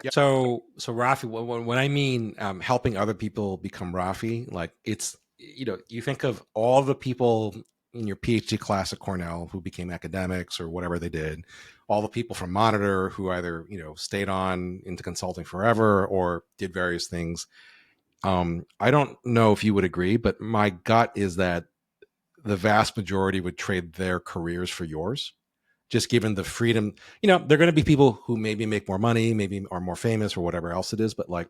Yeah. So Rafi, when I mean helping other people become Rafi, like it's, you think of all the people in your PhD class at Cornell who became academics or whatever they did, all the people from Monitor who either, stayed on into consulting forever or did various things. I don't know if you would agree, but my gut is that the vast majority would trade their careers for yours, just given the freedom. They're going to be people who maybe make more money, maybe are more famous or whatever else it is. But like,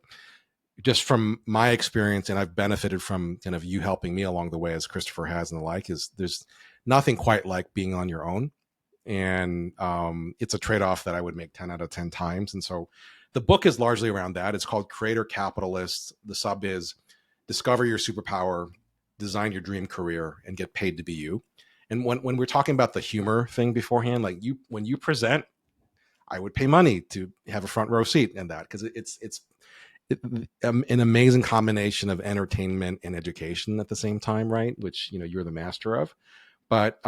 just from my experience, and I've benefited from kind of you helping me along the way, as Christopher has and the like, is there's nothing quite like being on your own. And it's a trade-off that I would make 10 out of 10 times. And so the book is largely around that. It's called Creator Capitalists. The sub is discover your superpower, design your dream career, and get paid to be you. And when we're talking about the humor thing beforehand, like when you present, I would pay money to have a front row seat in that, because it's an amazing combination of entertainment and education at the same time, right? Which you're the master of. But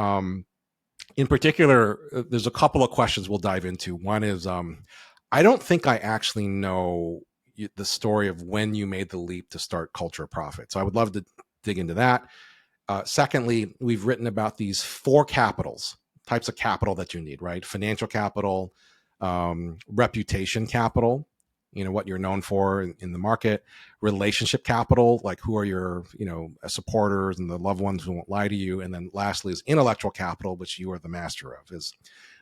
in particular, there's a couple of questions we'll dive into. One is, I don't think I actually know the story of when you made the leap to start Culture of Profit. So I would love to dig into that. Secondly, we've written about these four capitals, types of capital that you need, right? Financial capital, reputation capital, what you're known for in the market, relationship capital, like who are your, supporters and the loved ones who won't lie to you. And then lastly is intellectual capital, which you are the master of, is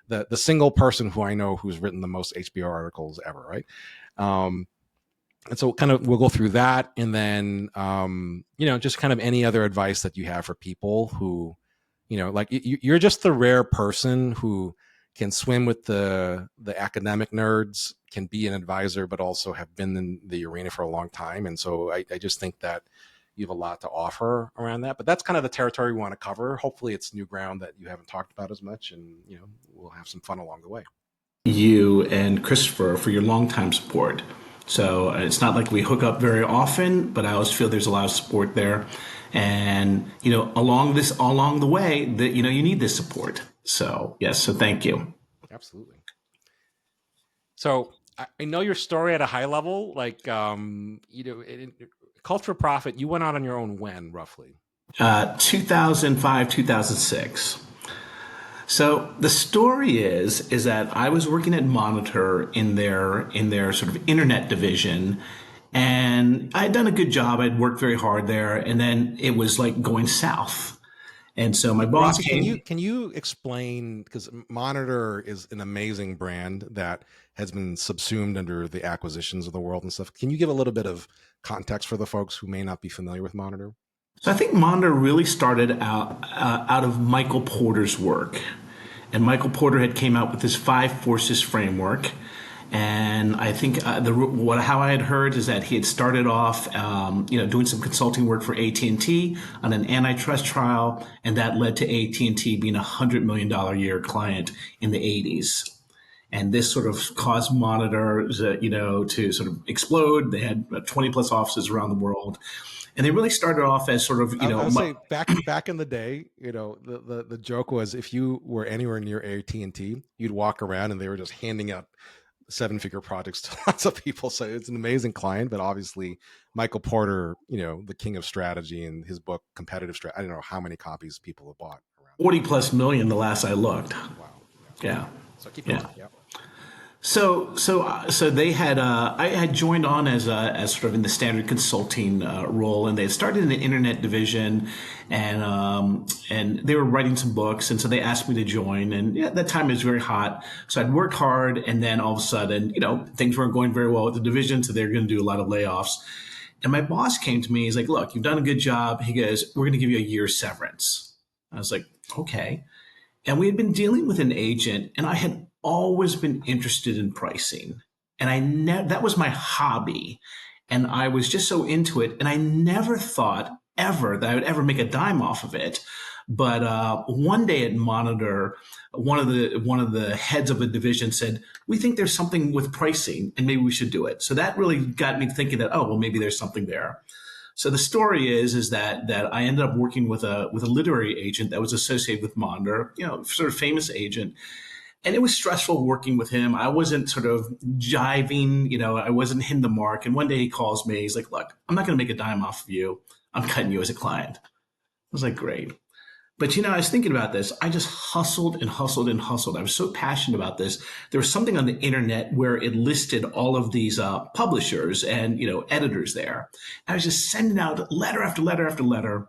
the single person who I know who's written the most HBO articles ever, right? And so kind of we'll go through that, and then just kind of any other advice that you have for people who, like you're just the rare person who can swim with the academic nerds, can be an advisor, but also have been in the arena for a long time. And so I just think that you have a lot to offer around that. But that's kind of the territory we want to cover. Hopefully it's new ground that you haven't talked about as much, and we'll have some fun along the way. You and Christopher for your longtime support. So it's not like we hook up very often, but I always feel there's a lot of support there. And along the way, that you need this support. So yes, so thank you. Absolutely. So I know your story at a high level, like Culture of Profit. You went out on your own when, roughly? 2005, 2006. So the story is that I was working at Monitor in their sort of internet division, and I'd done a good job. I'd worked very hard there, and then it was like going south. And so my boss Rafi, can you came. can you explain, because Monitor is an amazing brand that has been subsumed under the acquisitions of the world and stuff. Can you give a little bit of context for the folks who may not be familiar with Monitor? So I think Monitor really started out of Michael Porter's work, and Michael Porter had came out with his five forces framework. And I think how I had heard is that he had started off, doing some consulting work for AT&T on an antitrust trial, and that led to AT&T being $100 million a year client in the '80s. And this sort of caused Monitor, to sort of explode. They had 20 plus offices around the world, and they really started off as sort of, I would say back in the day, the joke was if you were anywhere near AT&T, you'd walk around and they were just handing out seven-figure projects to lots of people. So it's an amazing client, but obviously Michael Porter, the king of strategy, and his book Competitive Strategy. I don't know how many copies people have bought around 40 plus million the last I looked. that. Wow. Yeah. Yeah. So keep Yeah. going. Yeah. So they had I had joined on as sort of in the standard consulting role, and they had started in the internet division, and they were writing some books, and so they asked me to join, and yeah, at that time it was very hot, so I'd work hard, and then all of a sudden, things weren't going very well with the division, so they're going to do a lot of layoffs, and my boss came to me, he's like, "Look, you've done a good job." He goes, "We're going to give you a year's severance." I was like, "Okay." And we had been dealing with an agent, and I had always been interested in pricing. And that was my hobby. And I was just so into it. And I never thought ever that I would ever make a dime off of it. But one day at Monitor, one of the heads of a division said, "We think there's something with pricing, and maybe we should do it." So that really got me thinking that, oh well, maybe there's something there. So the story is that I ended up working with a literary agent that was associated with Monder, sort of famous agent, And it was stressful working with him. I wasn't sort of jiving, I wasn't hitting the mark. And one day he calls me. He's like, "Look, I'm not going to make a dime off of you. I'm cutting you as a client." I was like, "Great." But I was thinking about this. I just hustled and hustled and hustled. I was so passionate about this. There was something on the internet where it listed all of these publishers and editors there. I was just sending out letter after letter after letter.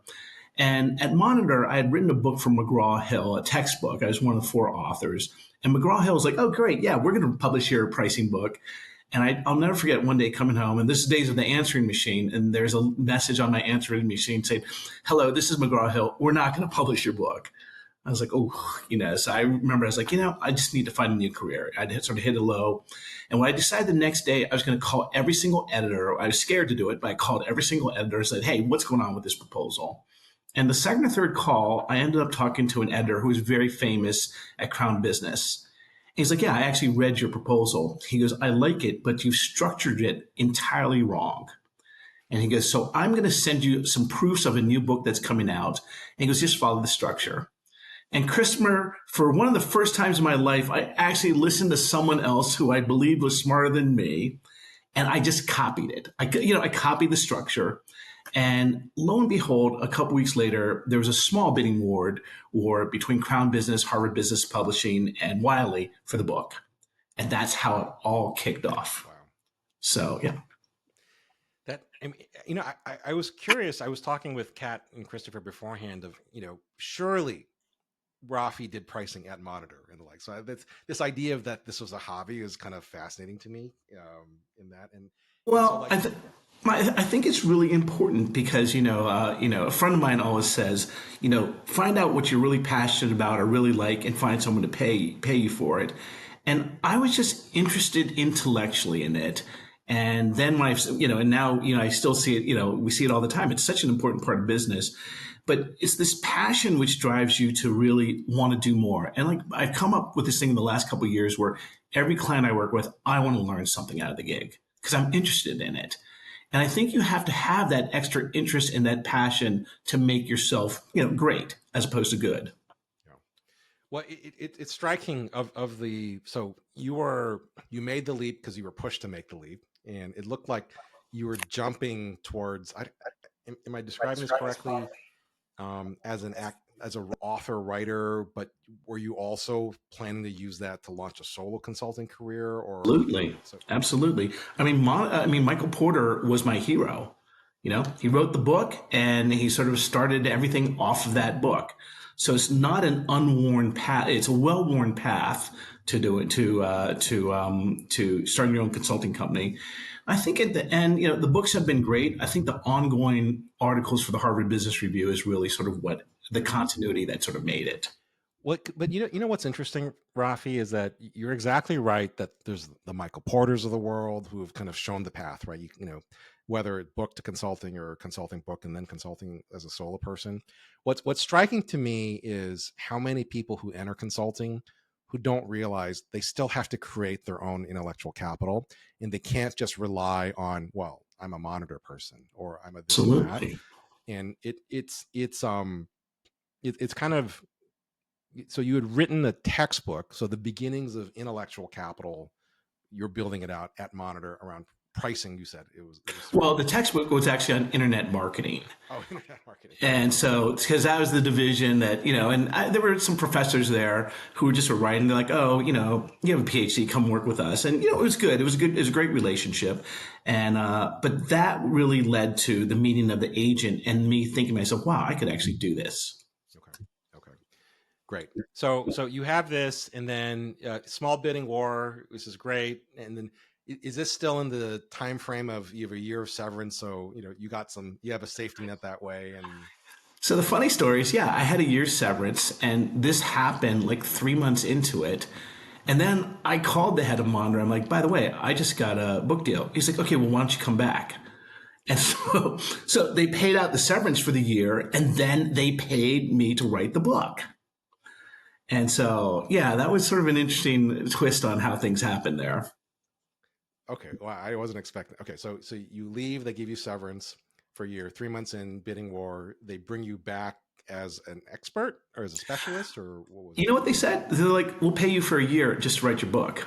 And at Monitor, I had written a book for McGraw-Hill, a textbook. I was one of the 4 authors. And McGraw-Hill was like, "Oh, great. Yeah, we're going to publish your pricing book." And I'll never forget one day coming home, and this is days of the answering machine, and there's a message on my answering machine saying, "Hello, this is McGraw-Hill. We're not going to publish your book." I was like, "Oh," so I remember I was like, I just need to find a new career. I sort of hit a low. And when I decided the next day I was going to call every single editor, I was scared to do it, but I called every single editor and said, "Hey, what's going on with this proposal?" And the second or third call, I ended up talking to an editor who was very famous at Crown Business. He's like, "Yeah, I actually read your proposal." He goes, "I like it, but you've structured it entirely wrong." And he goes, "So I'm going to send you some proofs of a new book that's coming out." And he goes, "Just follow the structure." And Christopher, for one of the first times in my life, I actually listened to someone else who I believed was smarter than me, and I just copied it. I copied the structure. And lo and behold, a couple weeks later, there was a small bidding war between Crown Business, Harvard Business Publishing, and Wiley for the book. And that's how it all kicked off. Wow. So, yeah. That I mean, I was curious. I was talking with Kat and Christopher beforehand of surely Rafi did pricing at Monitor and the like. So that's this idea of that this was a hobby is kind of fascinating to me. In that and so Well, like I think it's really important because a friend of mine always says, find out what you're really passionate about or really like, and find someone to pay you for it. And I was just interested intellectually in it. And then when and now I still see it. We see it all the time. It's such an important part of business. But it's this passion which drives you to really want to do more. And like I've come up with this thing in the last couple of years where every client I work with, I want to learn something out of the gig because I'm interested in it. And I think you have to have that extra interest and that passion to make yourself, great as opposed to good. you know, well, it's striking of the so you made the leap because you were pushed to make the leap, and it looked like you were jumping towards. Am I describing this correctly? As an as a author writer, but were you also planning to use that to launch a solo consulting career or Absolutely. so? Absolutely. I mean, Michael Porter was my hero. He wrote the book and he sort of started everything off of that book. So it's not an unworn path. It's a well-worn path to do it, to starting your own consulting company. I think at the end, the books have been great. I think the ongoing articles for the Harvard Business Review is really sort of what the continuity that sort of made it. What, but you know what's interesting, Rafi, is that you're exactly right that there's the Michael Porters of the world who have kind of shown the path, right? Whether it book to consulting or consulting book and then consulting as a solo person. What's striking to me is how many people who enter consulting who don't realize they still have to create their own intellectual capital, and they can't just rely on, well, I'm a Monitor person or I'm a this and that, Absolutely. and it's kind of so you had written a textbook, so the beginnings of intellectual capital, you're building it out at Monitor around pricing. You said it was sort of Well, the textbook was actually on internet marketing. oh internet marketing. And Okay, so, because that was the division that, there were some professors there who were just writing. They're like, "Oh, you have a PhD, come work with us." And, it was good. It was a great relationship. And, but that really led to the meeting of the agent and me thinking to myself, wow, I could actually do this. okay, okay, great. So you have this, and then small bidding war. This is great, and then is this still in the time frame of you have a year of severance? So you have a safety net that way, and So the funny story is, yeah, I had a year's severance, and this happened like 3 months into it. And then I called the head of Monitor. I'm like, "By the way, I just got a book deal." He's like, "Okay, well, why don't you come back?" And so they paid out the severance for the year, and then they paid me to write the book. And so, yeah, that was sort of an interesting twist on how things happened there. okay, well, I wasn't expecting. Okay, so you leave, they give you severance for a year, 3 months in bidding war, they bring you back as an expert or as a specialist, or what was You it? know what they said? They're like, we'll pay you for a year just to write your book.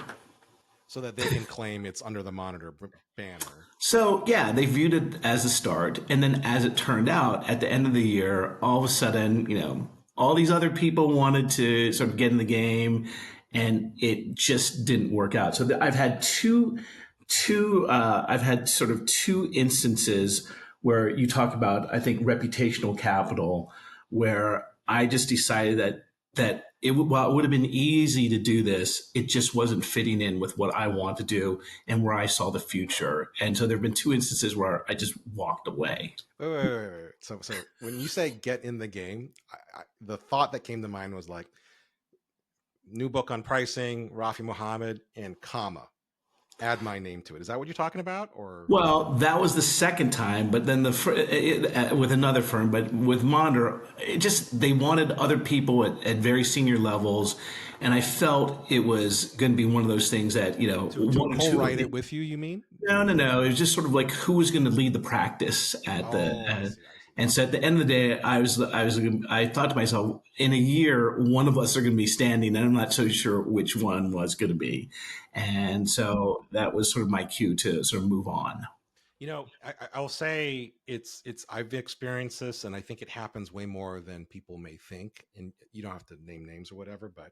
So that they can claim it's under the monitor banner. So yeah, they viewed it as a start, and then as it turned out, at the end of the year, all of a sudden, all these other people wanted to sort of get in the game, and it just didn't work out. So I've had I've had sort of two instances where you talk about, I think, reputational capital, where I just decided that while it would have been easy to do this, it just wasn't fitting in with what I want to do and where I saw the future. And so there have been two instances where I just walked away. Wait. So when you say get in the game, the thought that came to mind was like new book on pricing, Rafi Mohammed, and comma, add my name to it. Is that what you're talking about, or? Well, that was the second time, but then with another firm, but with Monder, it just they wanted other people at very senior levels, and I felt it was going to be one of those things that To one or two of co-write the it with you? You mean? no. It was just sort of like who was going to lead the practice Oh, I see. I see. and so at the end of the day, I thought to myself, in a year, one of us are going to be standing, and I'm not so sure which one was going to be, and so that was sort of my cue to sort of move on. I'll say it's I've experienced this, and I think it happens way more than people may think. And you don't have to name names or whatever, but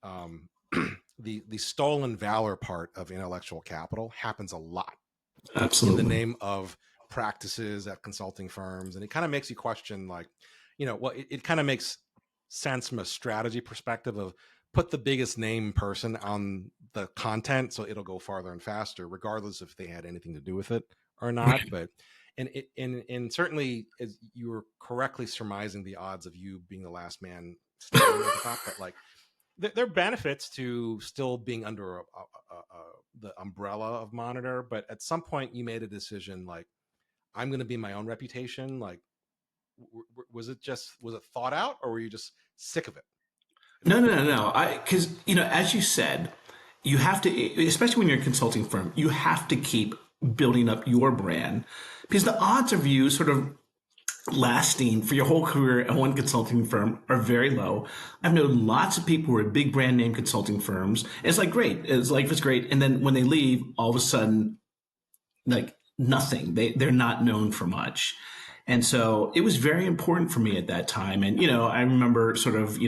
um, the stolen valor part of intellectual capital happens a lot in the Absolutely. name of practices at consulting firms, and it kind of makes you question, like, it kind of makes sense from a strategy perspective of put the biggest name person on the content so it'll go farther and faster, regardless if they had anything to do with it or not. But and certainly, as you were correctly surmising the odds of you being the last man standing at the top, but like there are benefits to still being under the umbrella of Monitor, but at some point you made a decision like I'm going to be my own reputation. Like, was it thought out, or were you just sick of it? No. Because as you said, you have to, especially when you're a consulting firm, you have to keep building up your brand because the odds of you sort of lasting for your whole career at one consulting firm are very low. I've known lots of people who are at big brand name consulting firms. It's like great, it's life is great, and then when they leave, all of a sudden, like nothing. They're not known for much. And so it was very important for me at that time. And, I remember sort of,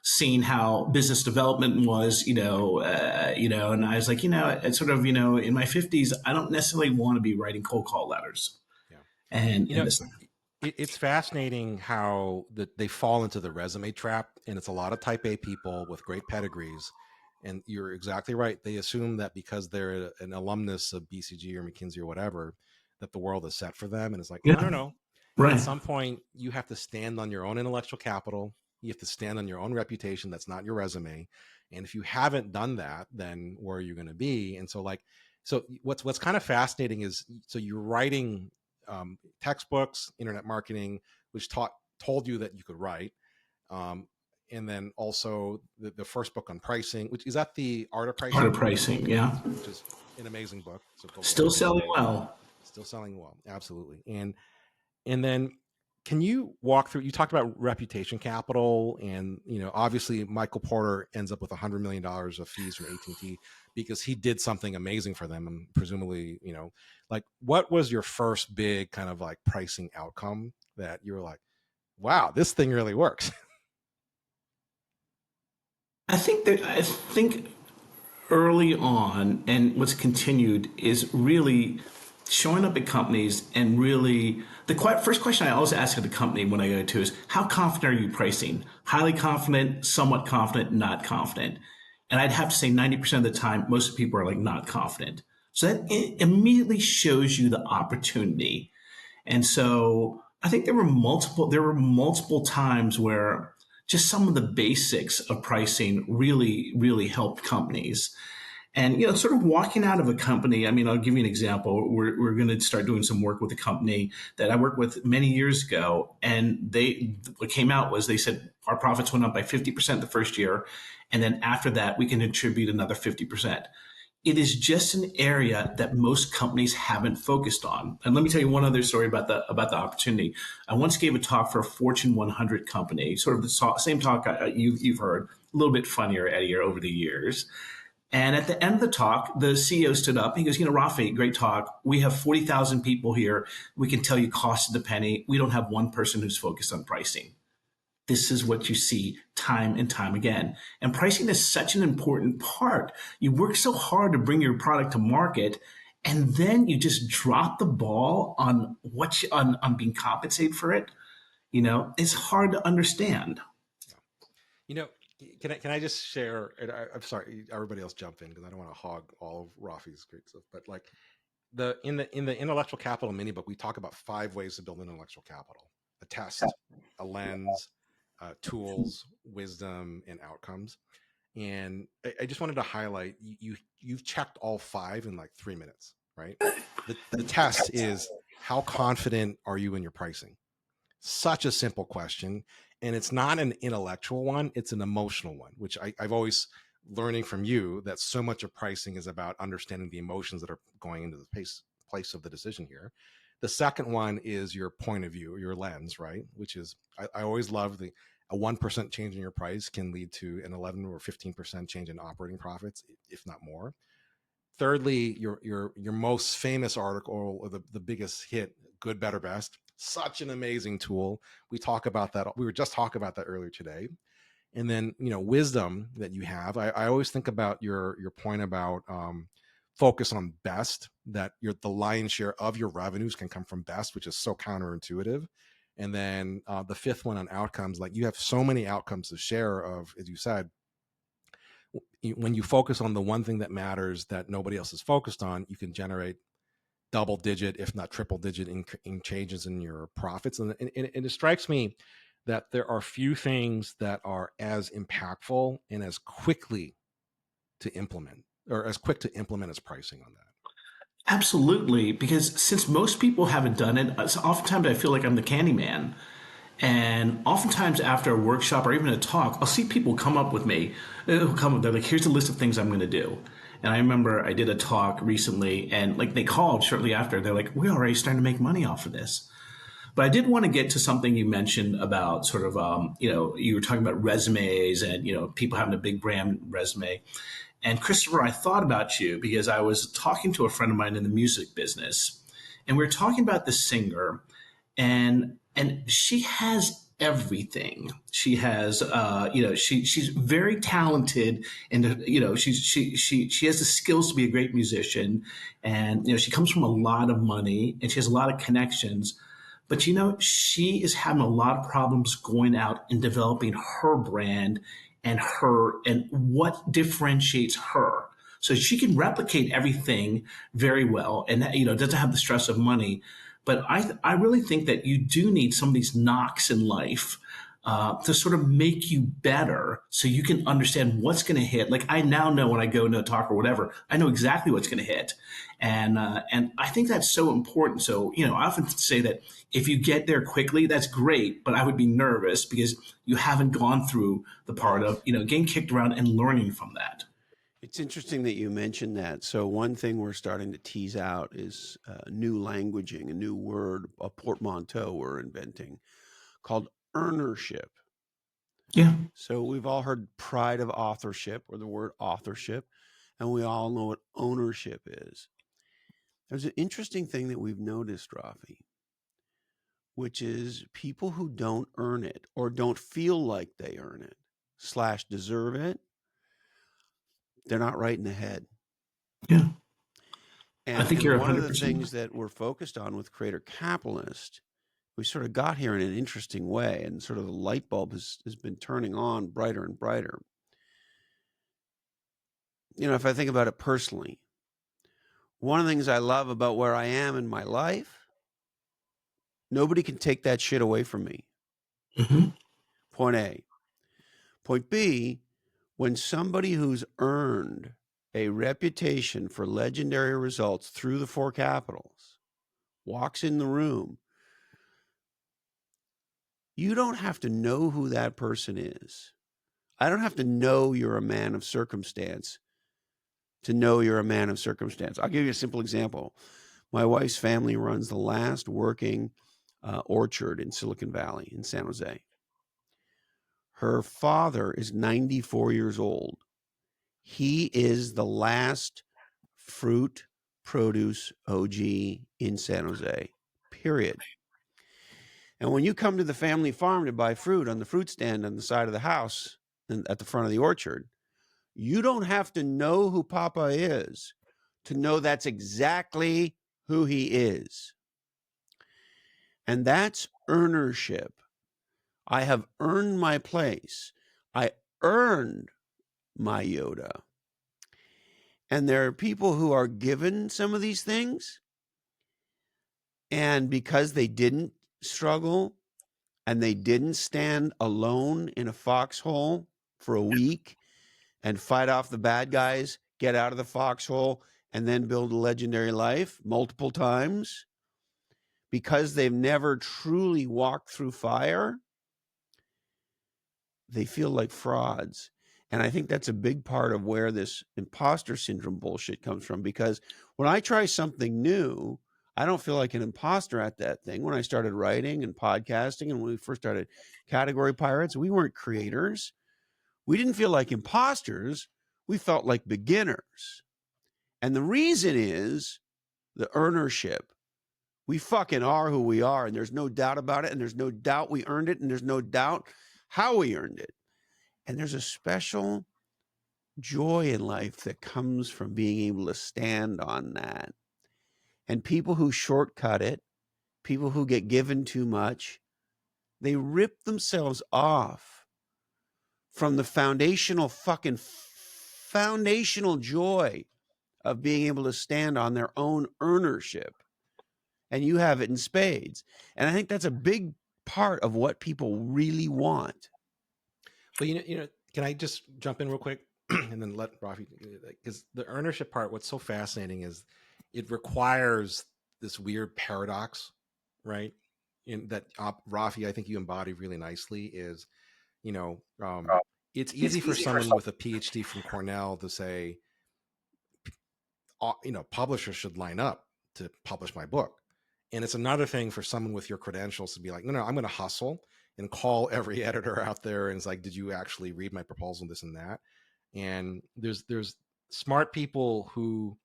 seeing how business development was, and I was like, it's sort of, in my 50s, I don't necessarily want to be writing cold call letters. Yeah. And, You and know, this, it's fascinating how they fall into the resume trap, and it's a lot of type A people with great pedigrees. And you're exactly right. They assume that because they're an alumnus of BCG or McKinsey or whatever, that the world is set for them. And it's like, no, no, yeah, no. At right. some point, you have to stand on your own intellectual capital. You have to stand on your own reputation. That's not your resume. And if you haven't done that, then where are you going to be? And so, so what's kind of fascinating is, so you're writing textbooks, internet marketing, which told you that you could write. Um, and then also the first book on pricing, which is that the Art of Part of Pricing, pricing. Yeah. which is an amazing book. So go Still get that. selling well. Still selling well, absolutely. And then can you walk through? You talked about reputation capital, and obviously Michael Porter ends up with $100 million of fees from AT&T because he did something amazing for them, and presumably, like what was your first big kind of like pricing outcome that you were like, wow, this thing really works? I think early on, and what's continued is really showing up at companies and really first question I always ask of the company when I go to is how confident are you pricing? Highly confident, somewhat confident, not confident. And I'd have to say 90% of the time, most people are like not confident. So that immediately shows you the opportunity. And so I think there were multiple times where just some of the basics of pricing really, really helped companies. And sort of walking out of a company. I mean, I'll give you an example. We're going to start doing some work with a company that I worked with many years ago, and what came out was they said our profits went up by 50% the first year, and then after that we can attribute another 50%. it is just an area that most companies haven't focused on. And let me tell you one other story about the opportunity. I once gave a talk for a Fortune 100 company, sort of the same talk you've heard, a little bit funnier, Eddie, over the years. And at the end of the talk, the CEO stood up. He goes, Rafi, great talk. We have 40,000 people here. We can tell you cost of the penny. We don't have one person who's focused on pricing. This is what you see time and time again. And pricing is such an important part. You work so hard to bring your product to market, and then you just drop the ball on on being compensated for it. It's hard to understand. Yeah. You know, can I just share? And I'm sorry, everybody else jump in because I don't want to hog all of Rafi's great stuff. But like in the intellectual capital mini book, we talk about 5 ways to build intellectual capital: a test, a lens, tools, wisdom, and outcomes. And I just wanted to highlight you've checked all 5 in like 3 minutes, right? The test is, how confident are you in your pricing? Such a simple question. And it's not an intellectual one, it's an emotional one, which I've always learning from you that so much of pricing is about understanding the emotions that are going into the place of the decision here. The second one is your point of view, your lens, right? Which is, I always love a 1% change in your price can lead to an 11 or 15% change in operating profits, if not more. Thirdly, your most famous article, or the biggest hit, Good, Better, Best. Such an amazing tool. We talk about that. We were just talking about that earlier today. And then, wisdom that you have. I always think about your point about focus on best, that the lion's share of your revenues can come from best, which is so counterintuitive. And then the fifth one on outcomes, like you have so many outcomes to share of, as you said, when you focus on the one thing that matters that nobody else is focused on, you can generate double digit, if not triple digit in changes in your profits. And it strikes me that there are few things that are as impactful and as quickly to implement, or as quick to implement as pricing on that. Absolutely, because since most people haven't done it, so oftentimes I feel like I'm the candy man. And oftentimes after a workshop or even a talk, I'll see people come up with me. They're like, here's a list of things I'm going to do. And I remember I did a talk recently, and like they called shortly after. They're like, we're already starting to make money off of this. But I did want to get to something you mentioned about sort of, you were talking about resumes and, people having a big brand resume. And Christopher, I thought about you because I was talking to a friend of mine in the music business, and we were talking about the singer, and she has everything. She has, she's very talented, and she has the skills to be a great musician, and she comes from a lot of money, and she has a lot of connections. But she is having a lot of problems going out and developing her brand and what differentiates her. So she can replicate everything very well, and doesn't have the stress of money. But I really think that you do need some of these knocks in life to sort of make you better, so you can understand what's going to hit. Like I now know when I go to a talk or whatever, I know exactly what's going to hit, and I think that's so important. So I often say that if you get there quickly, that's great, but I would be nervous because you haven't gone through the part of getting kicked around and learning from that. It's interesting that you mentioned that. So one thing we're starting to tease out is new languaging, a new word, a portmanteau we're inventing called earnership. Yeah. So we've all heard pride of authorship, or the word authorship, and we all know what ownership is. There's an interesting thing that we've noticed, Rafi, which is people who don't earn it or don't feel like they earn it / deserve it, they're not right in the head. Yeah. I think And you're one of the 100%. things that we're focused on with Creator Capitalist, we sort of got here in an interesting way, and sort of the light bulb has been turning on brighter and brighter. If I think about it personally, one of the things I love about where I am in my life, nobody can take that shit away from me. Mm-hmm. Point A. Point B, when somebody who's earned a reputation for legendary results through the 4 capitals walks in the room, you don't have to know who that person is. I don't have to know you're a man of circumstance to know you're a man of circumstance. I'll give you a simple example. My wife's family runs the last working orchard in Silicon Valley in San Jose. Her father is 94 years old. He is the last fruit produce OG in San Jose, period. And when you come to the family farm to buy fruit on the fruit stand on the side of the house and at the front of the orchard, you don't have to know who Papa is to know that's exactly who he is. And that's earnership. I have earned my place. I earned my Yoda. And there are people who are given some of these things, and because they didn't struggle and they didn't stand alone in a foxhole for a week and fight off the bad guys, get out of the foxhole, and then build a legendary life multiple times, because they've never truly walked through fire, they feel like frauds. And I think that's a big part of where this imposter syndrome bullshit comes from, because when I try something new, I don't feel like an imposter at that thing. When I started writing and podcasting, and when we first started Category Pirates, we weren't creators. We didn't feel like imposters. We felt like beginners. And the reason is the earnership. We fucking are who we are, and there's no doubt about it, and there's no doubt we earned it, and there's no doubt how we earned it. And there's a special joy in life that comes from being able to stand on that. And people who shortcut it, people who get given too much, they rip themselves off from the foundational joy of being able to stand on their own earnership. And you have it in spades. And I think that's a big part of what people really want. But can I just jump in real quick and then let Rafi, because the earnership part, what's so fascinating is it requires this weird paradox, right? In that, Rafi, I think you embody really nicely is, it's easy for someone with a PhD from Cornell to say, publishers should line up to publish my book. And it's another thing for someone with your credentials to be like, no, I'm going to hustle and call every editor out there. And it's like, did you actually read my proposal, this and that? And there's smart people who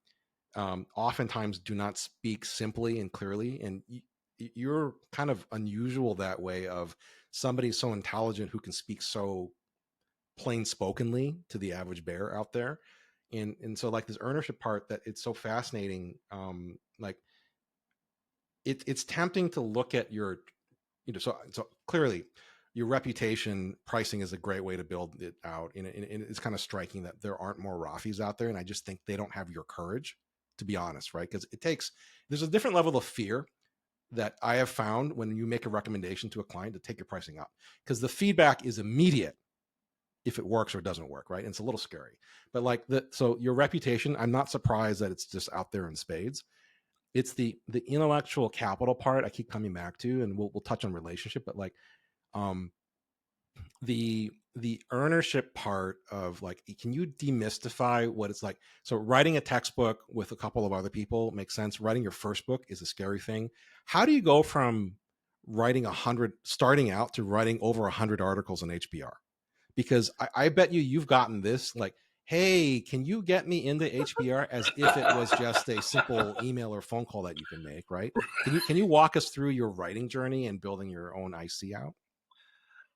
oftentimes do not speak simply and clearly. And you're kind of unusual that way, of somebody so intelligent who can speak so plain spokenly to the average bear out there. And so like this earnership part, that it's so fascinating. Like it's tempting to look at your, so clearly your reputation pricing is a great way to build it out. And it's kind of striking that there aren't more Rafis out there. And I just think they don't have your courage, to be honest, right? Because there's a different level of fear that I have found when you make a recommendation to a client to take your pricing up, because the feedback is immediate if it works or doesn't work, right? And it's a little scary. But so your reputation, I'm not surprised that it's just out there in spades. It's the intellectual capital part I keep coming back to, and we'll touch on relationship, but the earnership part of can you demystify what it's like? So writing a textbook with a couple of other people makes sense. Writing your first book is a scary thing. How do you go from starting out to writing over 100 articles in HBR? Because I bet you've gotten this, hey, can you get me into HBR, as if it was just a simple email or phone call that you can make, right? Can you walk us through your writing journey and building your own IC out?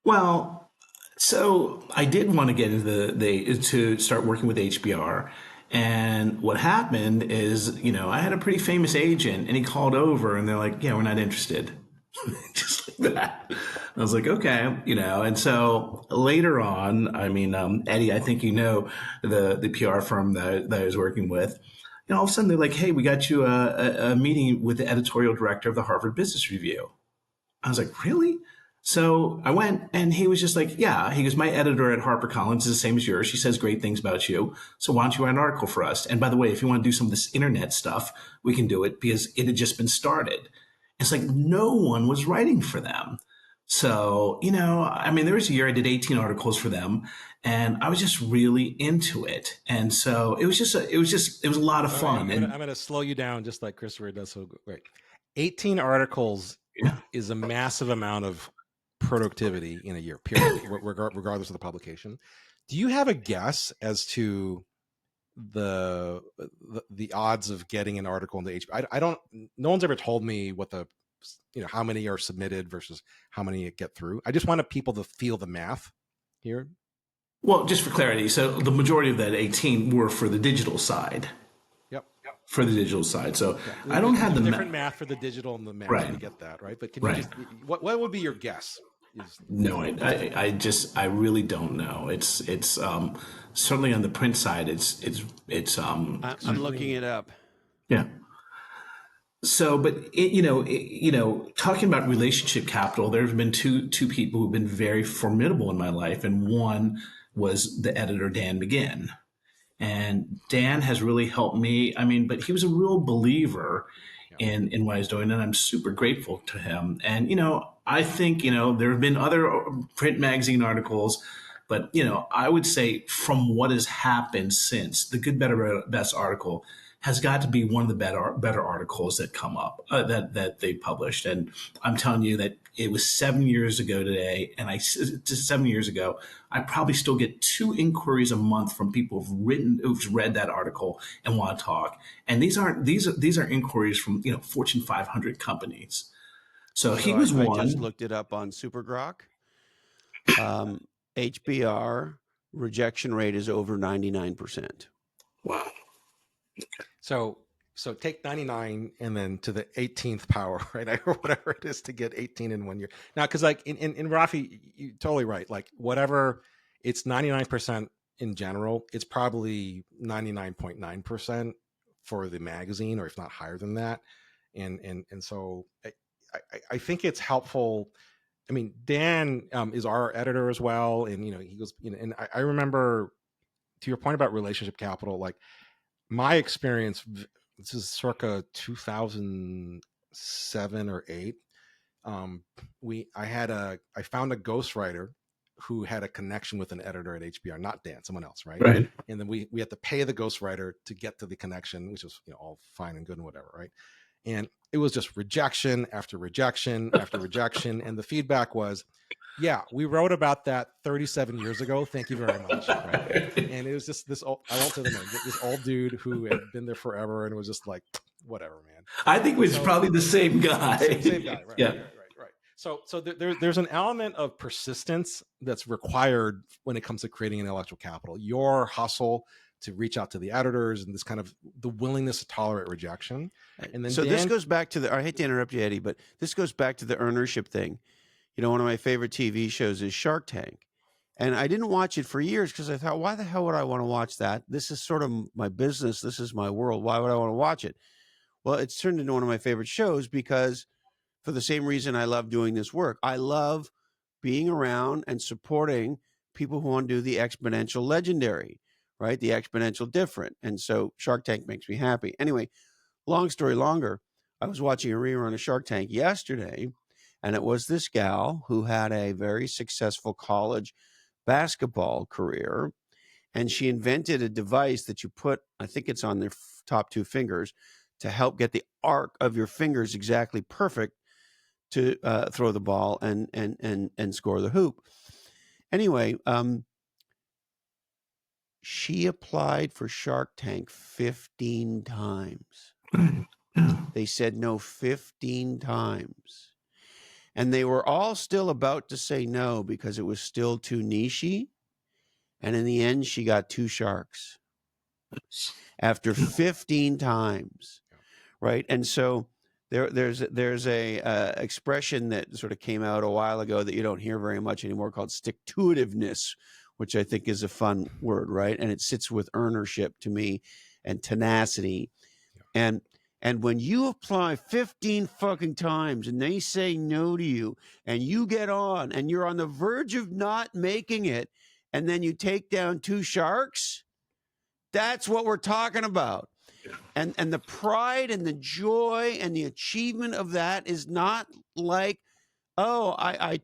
Well, so I did want to get into to start working with HBR. And what happened is, I had a pretty famous agent, and he called over and they're like, yeah, we're not interested. Just like that. I was like, okay, and so later on, Eddie, I think the PR firm that I was working with, all of a sudden they're like, hey, we got you a meeting with the editorial director of the Harvard Business Review. I was like, really? So I went, and he was just like, yeah. He goes, my editor at HarperCollins is the same as yours. She says great things about you. So why don't you write an article for us? And by the way, if you want to do some of this internet stuff, we can do it, because it had just been started. It's like no one was writing for them. So, I mean, there was a year I did 18 articles for them, and I was just really into it. And so it was a lot of All right, fun. I'm And gonna slow you down just like Christopher does so great. 18 articles yeah. is a massive amount of productivity in a year, period, regardless of the publication. Do you have a guess as to the odds of getting an article in the HBO? I don't. No one's ever told me what the how many are submitted versus how many get through. I just wanted people to feel the math here. Well, just for clarity, so the majority of that 18 were for the digital side. Yep. For the digital side. So Yeah. I don't have There's the different math for the digital and the math. right. We get that, right? But can you Right. just what would be your guess? No, I really don't know. It's certainly on the print side. I'm looking it up. Yeah. So, but talking about relationship capital, there have been two people who've been very formidable in my life, and one was the editor Dan McGinn. And Dan has really helped me. I mean, but he was a real believer Yeah. in what I was doing, and I'm super grateful to him. And I think there have been other print magazine articles, but I would say from what has happened since the Good, Better, Best article has got to be one of the better articles that come up that they published. And I'm telling you that it was 7 years ago today, and just 7 years ago, I probably still get 2 inquiries a month from people who've read that article and want to talk. And these are inquiries from Fortune 500 companies. So he So was I just one. looked it up on Supergrok. HBR rejection rate is over 99%. Wow. So take 99 and then to the 18th power, right? Or whatever it is to get 18 in 1 year. Now, because like in Rafi, you're totally right. Like whatever, it's 99% in general. It's probably 99.9% for the magazine, or if not higher than that. And so I think it's helpful. I mean, Dan is our editor as well, and he goes. And I remember, to your point about relationship capital, like my experience, this is circa 2007 or 8. I found a ghostwriter who had a connection with an editor at HBR, not Dan, someone else, right? Right. And then we had to pay the ghostwriter to get to the connection, which was all fine and good and whatever, right? And it was just rejection after rejection after rejection, and the feedback was, yeah, we wrote about that 37 years ago. Thank you very much. Right. And it was just this old, I won't say the name, this old dude who had been there forever and was just like, whatever, man. I think it was probably the same guy. Same guy. Right. Yeah. Right. So there's an element of persistence that's required when it comes to creating intellectual capital. Your hustle to reach out to the editors and this kind of the willingness to tolerate rejection. And then this goes back to I hate to interrupt you, Eddie, but this goes back to the earnership thing. One of my favorite TV shows is Shark Tank. And I didn't watch it for years because I thought, why the hell would I want to watch that? This is sort of my business. This is my world. Why would I want to watch it? Well, it's turned into one of my favorite shows because for the same reason I love doing this work. I love being around and supporting people who want to do the exponential legendary, right? The exponential different. And so Shark Tank makes me happy. Anyway, long story longer, I was watching a rerun of Shark Tank yesterday, and it was this gal who had a very successful college basketball career, and she invented a device that you put, I think it's on their top 2 fingers, to help get the arc of your fingers exactly perfect to throw the ball and score the hoop. Anyway, she applied for Shark Tank 15 times. They said no 15 times. And they were all still about to say no because it was still too nichey. And in the end, she got 2 sharks after 15 times, right? And so there's a expression that sort of came out a while ago that you don't hear very much anymore called stick-to-itiveness, which I think is a fun word, right? And it sits with earnership to me and tenacity. And when you apply 15 fucking times and they say no to you and you get on and you're on the verge of not making it and then you take down 2 sharks, that's what we're talking about. And the pride and the joy and the achievement of that is not like, oh, I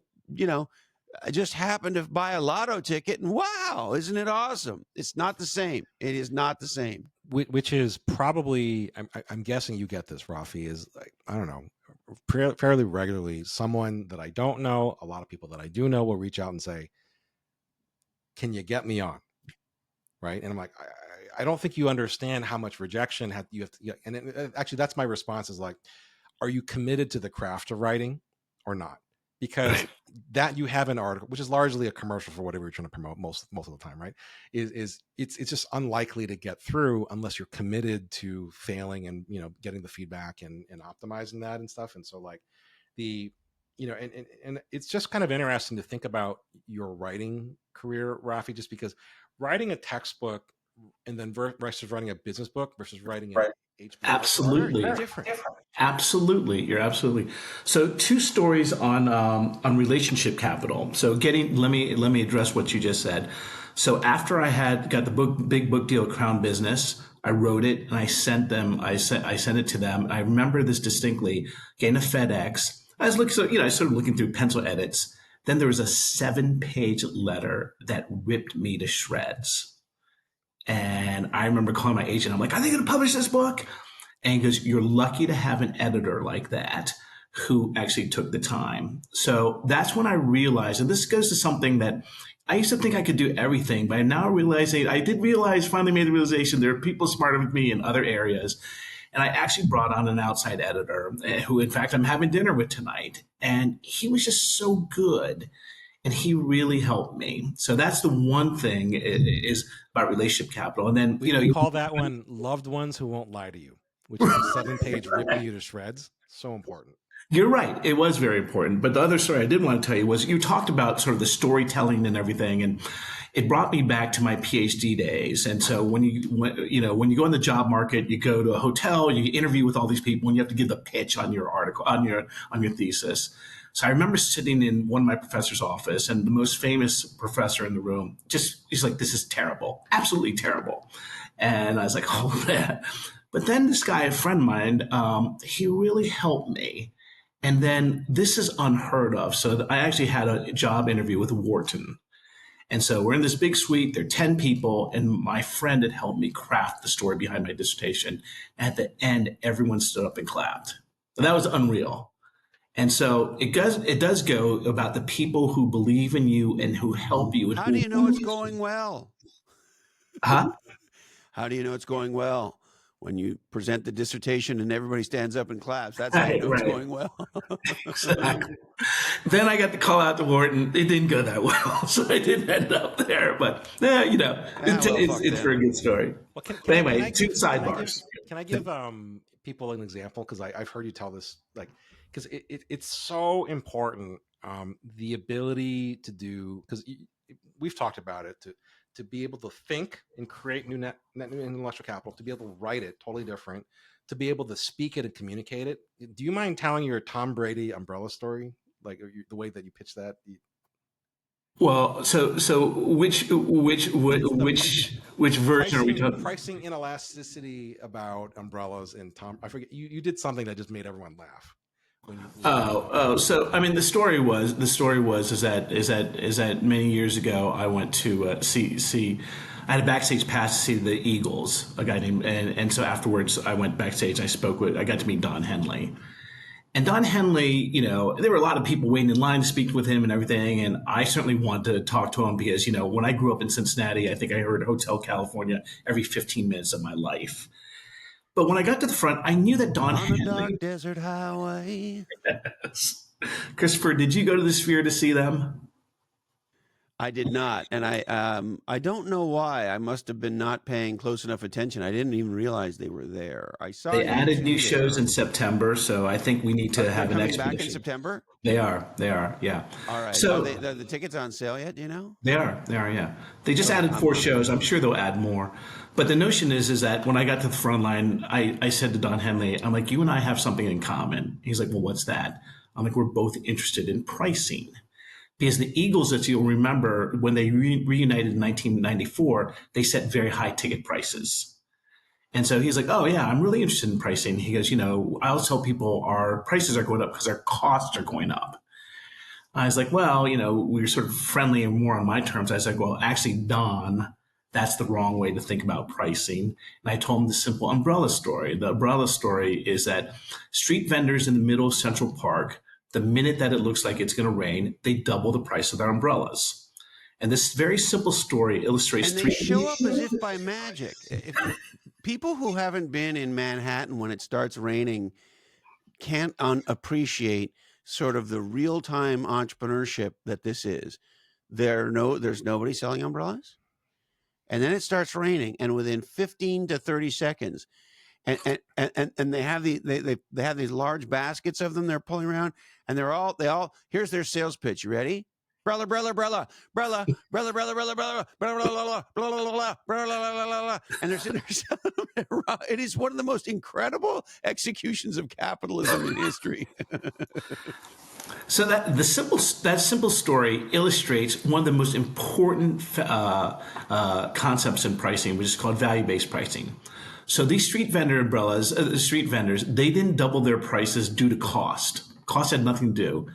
I just happened to buy a lotto ticket, and wow, isn't it awesome? It's not the same. It is not the same. Which is probably, I'm guessing you get this, Rafi, is like, I don't know, fairly regularly, someone that I don't know, a lot of people that I do know will reach out and say, can you get me on? Right. And I'm like, I don't think you understand how much rejection you have to, and actually that's my response is like, are you committed to the craft of writing or not? Because that you have an article, which is largely a commercial for whatever you're trying to promote most of the time, right? It's just unlikely to get through unless you're committed to failing and getting the feedback and optimizing that and stuff. And so like and it's just kind of interesting to think about your writing career, Rafi, just because writing a textbook and then versus writing a business book versus writing an HBO. Absolutely different. Absolutely, you're absolutely. So, two stories on relationship capital. So, let me address what you just said. So, after I had got the big book deal, Crown Business, I wrote it and I sent it to them. I remember this distinctly. Getting a FedEx. I started looking through pencil edits. Then there was a 7-page letter that ripped me to shreds. And I remember calling my agent. I'm like, are they going to publish this book? And he goes, you're lucky to have an editor like that who actually took the time. So that's when I realized, and this goes to something that I used to think I could do everything, but I now finally made the realization there are people smarter than me in other areas. And I actually brought on an outside editor who, in fact, I'm having dinner with tonight. And he was just so good. And he really helped me. So that's the one thing is about relationship capital. And then, we call that one loved ones who won't lie to you, which is a 7-page ripping you to shreds. So important. You're right. It was very important. But the other story I did want to tell you was you talked about sort of the storytelling and everything. And it brought me back to my PhD days. And so when you go in the job market, you go to a hotel, you interview with all these people, and you have to give the pitch on your article, on your thesis. So I remember sitting in one of my professor's office, and the most famous professor in the room he's like, this is terrible, absolutely terrible. And I was like, oh man. But then this guy, a friend of mine, he really helped me. And then this is unheard of. So I actually had a job interview with Wharton. And so we're in this big suite, there are 10 people, and my friend had helped me craft the story behind my dissertation. At the end, everyone stood up and clapped. And that was unreal. And so it does go about the people who believe in you and who help you. How do you know it's going well? Huh? How do you know it's going well? When you present the dissertation and everybody stands up and claps, that's how you know it's going well. Exactly. Then I got the call out to Wharton. It didn't go that well, so I didn't end up there. But it's for a good story. Well, anyway, two sidebars. Can I give people an example? Because I've heard you tell this, like, because it's so important, the ability to do, because we've talked about it, to be able to think and create new intellectual capital, to be able to write it totally different, to be able to speak it and communicate it. Do you mind telling your Tom Brady umbrella story, like the way that you pitch that? Well, so which version are we talking? Pricing inelasticity about umbrellas and Tom. I forget. You did something that just made everyone laugh. So I mean, the story was that many years ago I went to see. I had a backstage pass to see the Eagles, a guy named, and so afterwards I went backstage. I got to meet Don Henley. And Don Henley, there were a lot of people waiting in line to speak with him and everything. And I certainly wanted to talk to him because, when I grew up in Cincinnati, I think I heard Hotel California every 15 minutes of my life. But when I got to the front, I knew that Don Henley. On a dark desert highway. Yes. Christopher, did you go to the Sphere to see them? I did not, and I don't know why. I must have been not paying close enough attention. I didn't even realize they were there. I saw they added new shows in September, so I think we need to have an expedition. Back in September. They are, yeah. All right. So are the tickets on sale yet? Do you know? They are, yeah. They just added 4 shows. I'm sure they'll add more. But the notion is that when I got to the front line, I said to Don Henley, I'm like, you and I have something in common. He's like, well, what's that? I'm like, we're both interested in pricing. Because the Eagles, as you'll remember, when they reunited in 1994, they set very high ticket prices. And so he's like, oh, yeah, I'm really interested in pricing. He goes, I always tell people our prices are going up because our costs are going up. I was like, well, we were sort of friendly and more on my terms. I was like, well, actually, Don, that's the wrong way to think about pricing. And I told him the simple umbrella story. The umbrella story is that street vendors in the middle of Central Park, the minute that it looks like it's going to rain, they double the price of their umbrellas. And this very simple story illustrates And they three. show up as if by magic. If people who haven't been in Manhattan when it starts raining can't appreciate sort of the real-time entrepreneurship that this is. There's nobody selling umbrellas, and then it starts raining, and within 15 to 30 seconds, and they have they have these large baskets of them they're pulling around, and they all here's their sales pitch. You ready? Brother, brother, brother, brother, brother, brother, brother, brother, brother, brother, and they're sitting there. It is one of the most incredible executions of capitalism in history. So that simple story illustrates one of the most important concepts in pricing, which is called value-based pricing. So these street vendors, they didn't double their prices due to cost. Cost had nothing to do.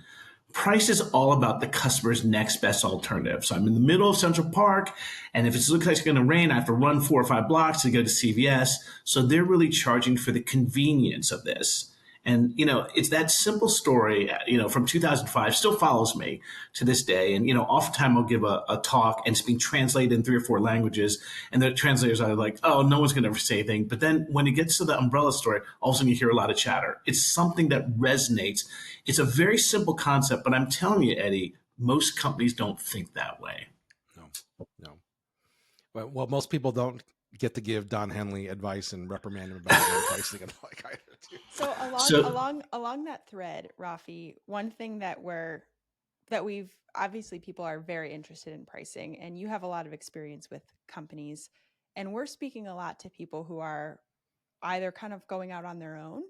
Price is all about the customer's next best alternative. So I'm in the middle of Central Park, and if it looks like it's going to rain, I have to run 4 or 5 blocks to go to CVS. So they're really charging for the convenience of this. And, it's that simple story, from 2005 still follows me to this day. And, oftentimes I'll give a talk and it's being translated in 3 or 4 languages. And the translators are like, oh, no one's going to ever say anything. But then when it gets to the umbrella story, all of a sudden you hear a lot of chatter. It's something that resonates. It's a very simple concept, but I'm telling you, Eddie, most companies don't think that way. No. Well, most people don't get to give Don Henley advice and reprimand him about pricing and like I do. So along that thread, Rafi, one thing that we've obviously people are very interested in pricing, and you have a lot of experience with companies, and we're speaking a lot to people who are either kind of going out on their own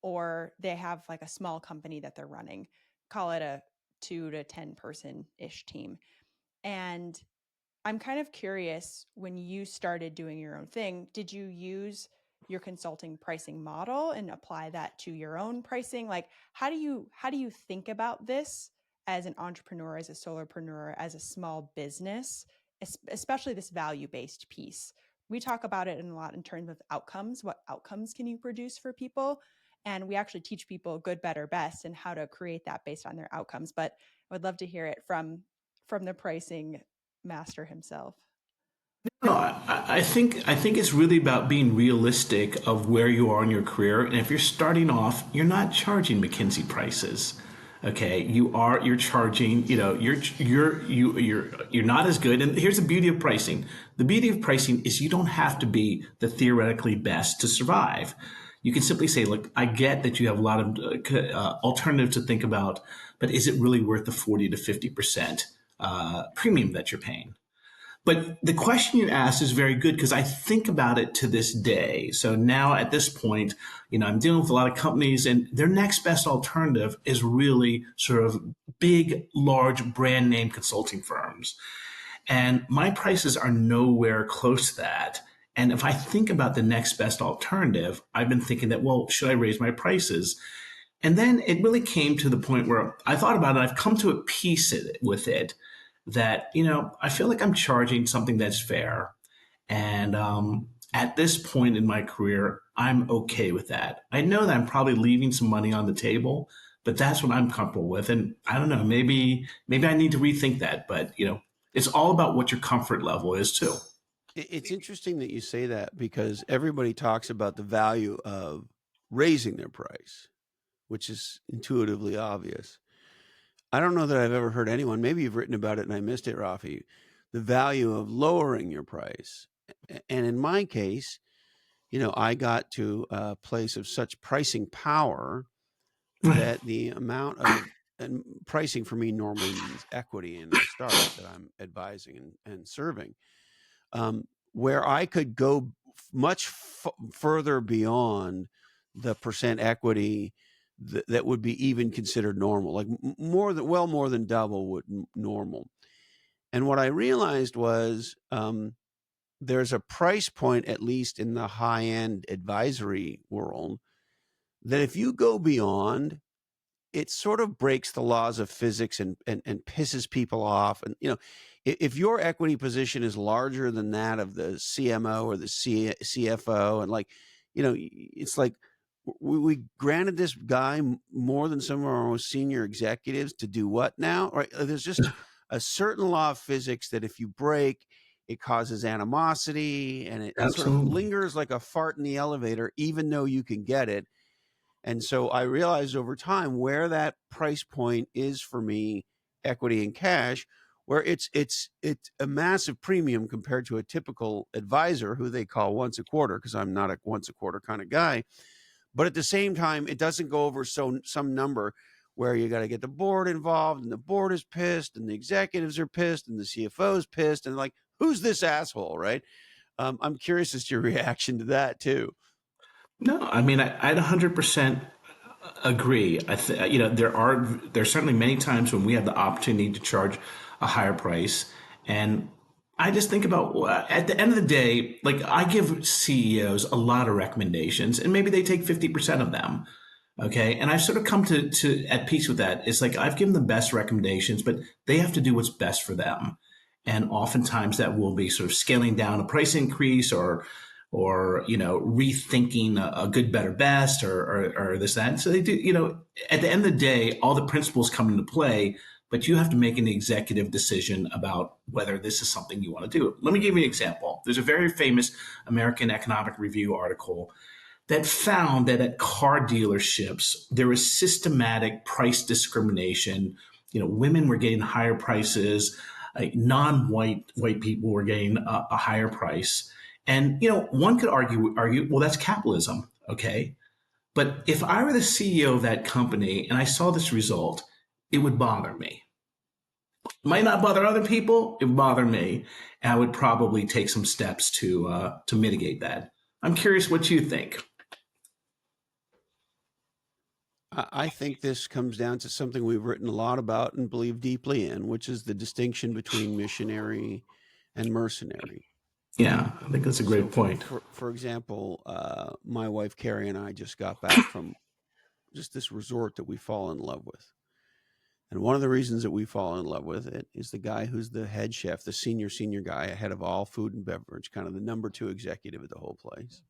or they have like a small company that they're running, call it a 2 to 10 person ish team. And I'm kind of curious, when you started doing your own thing, did you use your consulting pricing model and apply that to your own pricing? Like, how do you think about this as an entrepreneur, as a solopreneur, as a small business, especially this value-based piece? We talk about it in a lot in terms of outcomes. What outcomes can you produce for people? And we actually teach people good, better, best and how to create that based on their outcomes. But I would love to hear it from the pricing master himself. No, I think it's really about being realistic of where you are in your career. And if you're starting off, you're not charging McKinsey prices. Okay, you're charging. You're not as good. And here's the beauty of pricing. The beauty of pricing is you don't have to be the theoretically best to survive. You can simply say, look, I get that you have a lot of alternatives to think about, but is it really worth the 40 to 50% premium that you're paying? But the question you asked is very good because I think about it to this day. So now at this point, I'm dealing with a lot of companies and their next best alternative is really sort of big, large brand name consulting firms. And my prices are nowhere close to that. And if I think about the next best alternative, I've been thinking that, well, should I raise my prices? And then it really came to the point where I thought about it. I've come to a peace with it that, I feel like I'm charging something that's fair. And at this point in my career, I'm okay with that. I know that I'm probably leaving some money on the table, but that's what I'm comfortable with. And I don't know, maybe I need to rethink that. But, it's all about what your comfort level is too. It's interesting that you say that because everybody talks about the value of raising their price, which is intuitively obvious. I don't know that I've ever heard anyone, maybe you've written about it and I missed it, Rafi, the value of lowering your price. And in my case, I got to a place of such pricing power that the amount of, and pricing for me normally means equity in a startup that I'm advising and serving, where I could go much further beyond the percent equity that would be even considered normal, like more than double what normal. And what I realized was there's a price point, at least in the high-end advisory world, that if you go beyond, it sort of breaks the laws of physics and pisses people off. And, if your equity position is larger than that of the CMO or the CFO, and it's like we granted this guy more than some of our most senior executives to do what now? Right? There's just a certain law of physics that if you break, it causes animosity, and it sort of lingers like a fart in the elevator, even though you can get it. And so I realized over time where that price point is for me, equity and cash, where it's a massive premium compared to a typical advisor who they call once a quarter, because I'm not a once a quarter kind of guy. But at the same time, it doesn't go over some number where you got to get the board involved, and the board is pissed, and the executives are pissed, and the CFO is pissed, and like, who's this asshole, right? I'm curious as to your reaction to that too. No, I mean, I'd 100% agree. There's certainly many times when we have the opportunity to charge a higher price, and I just think about, at the end of the day, like, I give CEOs a lot of recommendations, and maybe they take 50% of them. Okay. And I've sort of come to at peace with that. It's like, I've given the best recommendations, but they have to do what's best for them. And oftentimes that will be sort of scaling down a price increase, or rethinking a good, better, best, or this, that. And so they do, at the end of the day, all the principles come into play, but you have to make an executive decision about whether this is something you want to do. Let me give you an example. There's a very famous American Economic Review article that found that at car dealerships, there was systematic price discrimination. Women were getting higher prices, non-white people were getting a higher price. And, one could argue, well, that's capitalism. Okay. But if I were the CEO of that company and I saw this result, it would bother me. It might not bother other people. It would bother me. And I would probably take some steps to mitigate that. I'm curious what you think. I think this comes down to something we've written a lot about and believe deeply in, which is the distinction between missionary and mercenary. Yeah, I think that's a great point. For example, my wife Carrie and I just got back from just this resort that we fall in love with. And one of the reasons that we fall in love with it is the guy who's the head chef, the senior guy, ahead of all food and beverage, kind of the number 2 executive at the whole place,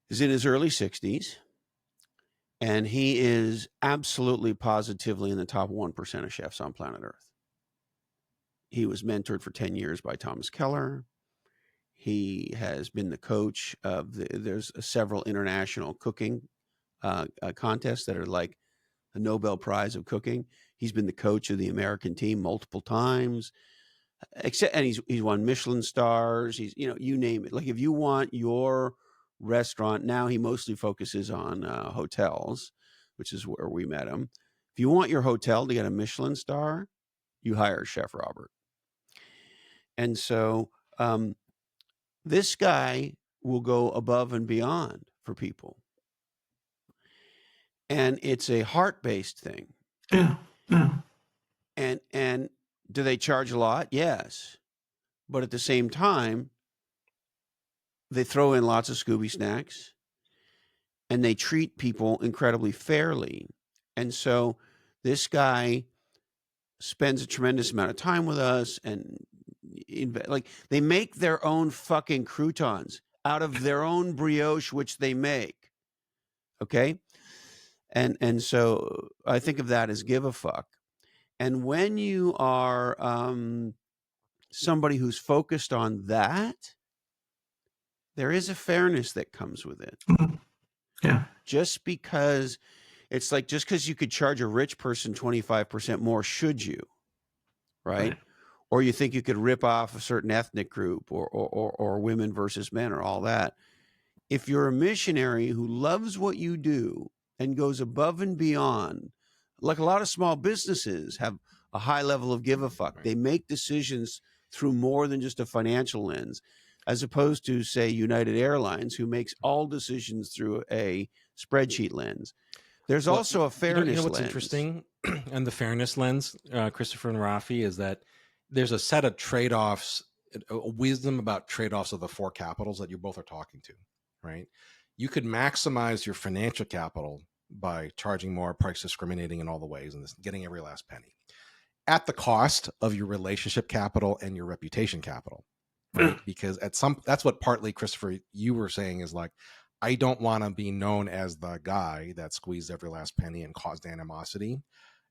is in his early 60s. And he is absolutely positively in the top 1% of chefs on planet Earth. He was mentored for 10 years by Thomas Keller. He has been the coach of there's several international cooking contests that are like the Nobel Prize of cooking. He's been the coach of the American team multiple times. And he's won Michelin stars. He's, you name it. Like, if you want your restaurant, now he mostly focuses on hotels, which is where we met him. If you want your hotel to get a Michelin star, you hire Chef Robert. And so this guy will go above and beyond for people. And it's a heart-based thing. Yeah. And do they charge a lot? Yes. But at the same time, they throw in lots of Scooby snacks, and they treat people incredibly fairly. And so this guy spends a tremendous amount of time with us, and they make their own fucking croutons out of their own brioche, which they make. Okay. And so I think of that as give a fuck. And when you are somebody who's focused on that, there is a fairness that comes with it. Yeah. Just because it's like, just because you could charge a rich person 25% more, should you? Right? Or you think you could rip off a certain ethnic group, or women versus men, or all that. If you're a missionary who loves what you do and goes above and beyond, like a lot of small businesses have a high level of give a fuck. Right. They make decisions through more than just a financial lens, as opposed to, say, United Airlines, who makes all decisions through a spreadsheet lens. There's also a fairness lens. What's interesting, and the fairness lens, Christopher and Rafi, is that there's a set of trade-offs, a wisdom about trade-offs of the 4 capitals that you both are talking to, right? You could maximize your financial capital by charging more, price discriminating in all the ways, and getting every last penny at the cost of your relationship capital and your reputation capital, right? Because that's what partly, Christopher, you were saying is like, I don't want to be known as the guy that squeezed every last penny and caused animosity.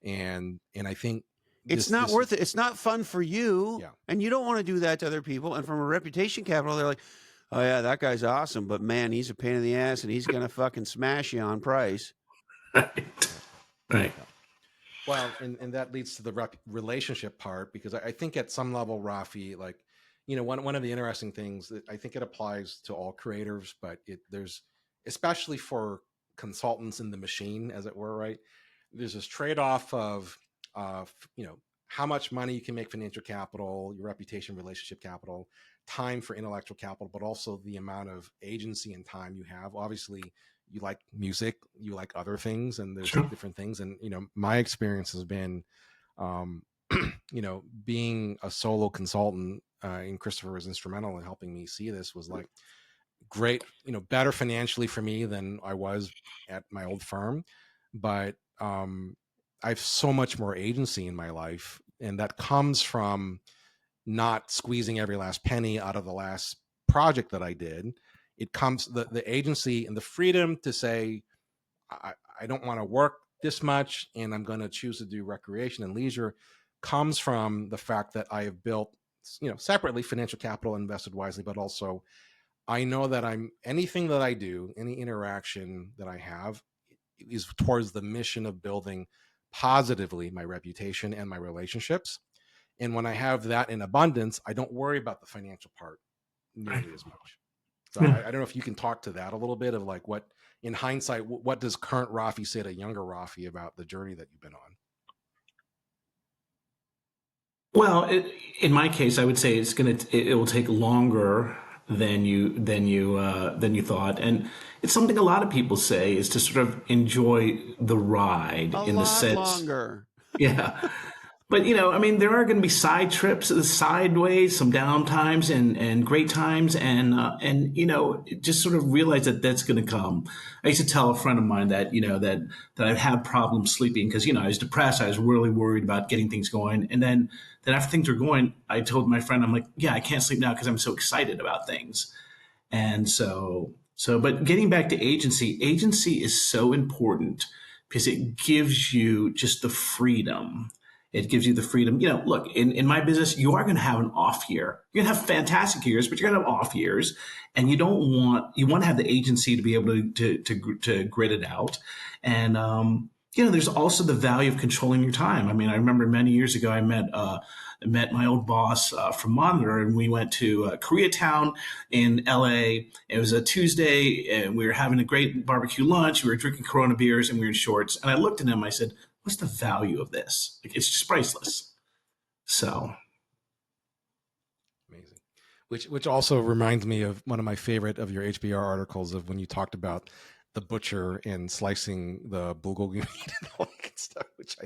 And I think it's not worth it. It's not fun for you. Yeah. And you don't want to do that to other people. And from a reputation capital, they're like, oh yeah, that guy's awesome, but man, he's a pain in the ass and he's going to fucking smash you on price. Right. Well, and that leads to the relationship part, because I think at some level, Rafi, like, one of the interesting things that I think it applies to all creators, but there's, especially for consultants in the machine, as it were, right? There's this trade-off of, how much money you can make financial capital, your reputation, relationship capital, time for intellectual capital, but also the amount of agency and time you have. Obviously, you like music, you like other things, and there's different things. And, my experience has been, being a solo consultant, and Christopher was instrumental in helping me see this, was like great, better financially for me than I was at my old firm. But I have so much more agency in my life, and that comes from not squeezing every last penny out of the last project that I did. It comes the agency and the freedom to say, I don't want to work this much, and I'm going to choose to do recreation and leisure, comes from the fact that I have built, separately, financial capital, invested wisely, but also I know that anything that I do, any interaction that I have, is towards the mission of building positively my reputation and my relationships. And when I have that in abundance, I don't worry about the financial part nearly as much. So I don't know if you can talk to that a little bit, of like, what, in hindsight, what does current Rafi say to younger Rafi about the journey that you've been on? Well, in my case, I would say it will take longer than you thought, and it's something a lot of people say, is to sort of enjoy the ride in the sense longer. Yeah. But, I mean, there are going to be side trips, sideways, some down times and great times. And just sort of realize that that's going to come. I used to tell a friend of mine that, that I'd have problems sleeping because, I was depressed. I was really worried about getting things going. And then after things were going, I told my friend, I'm like, yeah, I can't sleep now because I'm so excited about things. And but getting back to agency is so important because it gives you just the freedom. It gives you the freedom. Look, in my business, you are going to have an off year. You're going to have fantastic years, but you're going to have off years. And you want to have the agency to be able to grit it out. And, there's also the value of controlling your time. I mean, I remember many years ago, I met my old boss from Monitor, and we went to Koreatown in LA. It was a Tuesday, and we were having a great barbecue lunch. We were drinking Corona beers, and we were in shorts. And I looked at him. I said, "What's the value of this? Like, it's just priceless." So amazing. Which also reminds me of one of my favorite of your HBR articles, of when you talked about the butcher and slicing the bulgogi meat and all that good stuff. Which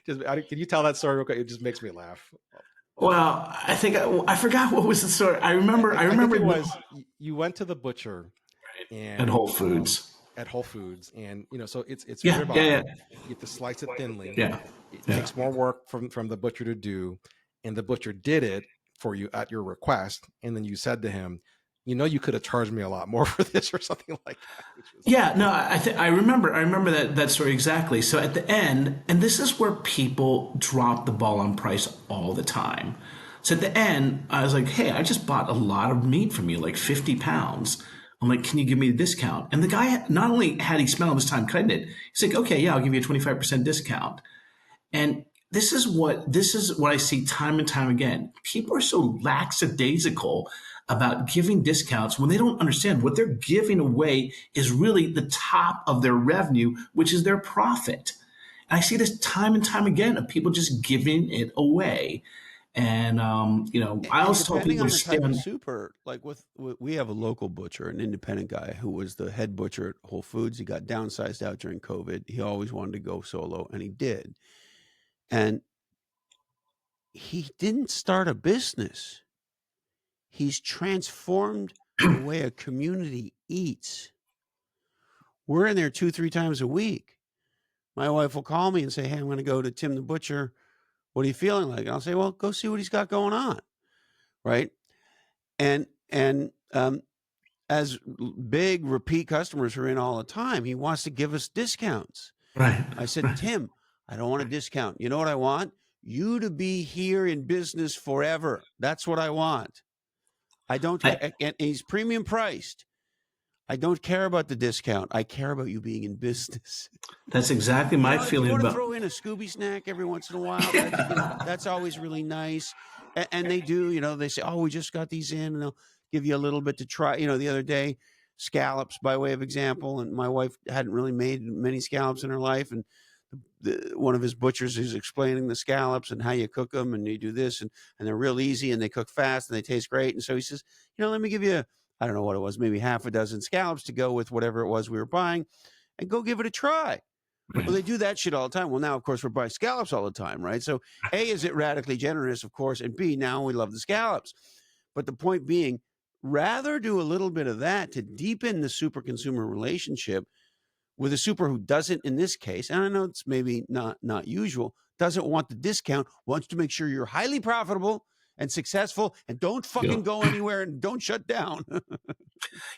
can you tell that story real quick? It just makes me laugh. Well, I think I forgot what was the story. I remember think it was, you went to the butcher and at Whole Foods. And so it's Yeah, ribeye. yeah. You have to slice it thinly. Yeah. It takes more work from the butcher to do, and the butcher did it for you at your request. And then you said to him, you could have charged me a lot more for this, or something like that. Yeah, no, I remember that story exactly. So at the end, and this is where people drop the ball on price all the time. So at the end, I was like, "Hey, I just bought a lot of meat from you, like 50 pounds. I'm like, can you give me a discount?" And the guy, not only had he spent all this time cutting it, he's like, "Okay, yeah, I'll give you a 25% discount." And this is what I see time and time again. People are so lackadaisical about giving discounts when they don't understand what they're giving away is really the top of their revenue, which is their profit. And I see this time and time again of people just giving it away. And I always tell Depending people on to the stay type on. of super, like we have a local butcher, an independent guy who was the head butcher at Whole Foods. He got downsized out during COVID. He always wanted to go solo, and he did. And he didn't start a business. He's transformed the way a community eats. we're in there 2-3 times a week. My wife will call me and say, hey, I'm going to go to Tim the Butcher. What are you feeling like? And I'll say, well, go see what he's got going on. Right. And as big repeat customers who are in all the time, he wants to give us discounts. Right. I said, Tim, I don't want a discount. You know what I want? You to be here in business forever. That's what I want. I don't, and he's premium priced. I don't care about the discount. I care about you being in business. That's exactly my feeling. You want about to throw in a Scooby snack every once in a while. That's always really nice. And they do, they say, oh, we just got these in, and they'll give you a little bit to try. The other day, scallops by way of example, and my wife hadn't really made many scallops in her life, and one of his butchers is explaining the scallops and how you cook them, and you do this, and they're real easy, and they cook fast, and they taste great. And so he says, let me give you, I don't know what it was, maybe half a dozen scallops to go with whatever it was we were buying, and go give it a try. Well, they do that shit all the time. Well, now, of course, we're buying scallops all the time, right? So A, is it radically generous, of course, and B, now we love the scallops. But the point being, rather do a little bit of that to deepen the super consumer relationship with a super who doesn't, in this case, and I know it's maybe not usual, doesn't want the discount, wants to make sure you're highly profitable and successful and don't fucking go anywhere and don't shut down.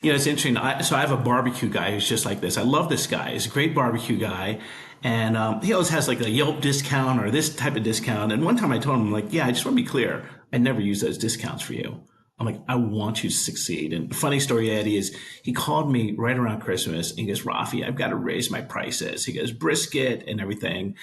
It's interesting. So I have a barbecue guy who's just like this. I love this guy. He's a great barbecue guy. And he always has like a Yelp discount or this type of discount. And one time I told him, like, yeah, I just want to be clear. I never use those discounts for you. I'm like, I want you to succeed. And the funny story, Eddie, is he called me right around Christmas and he goes, Rafi, I've got to raise my prices. He goes, brisket and everything.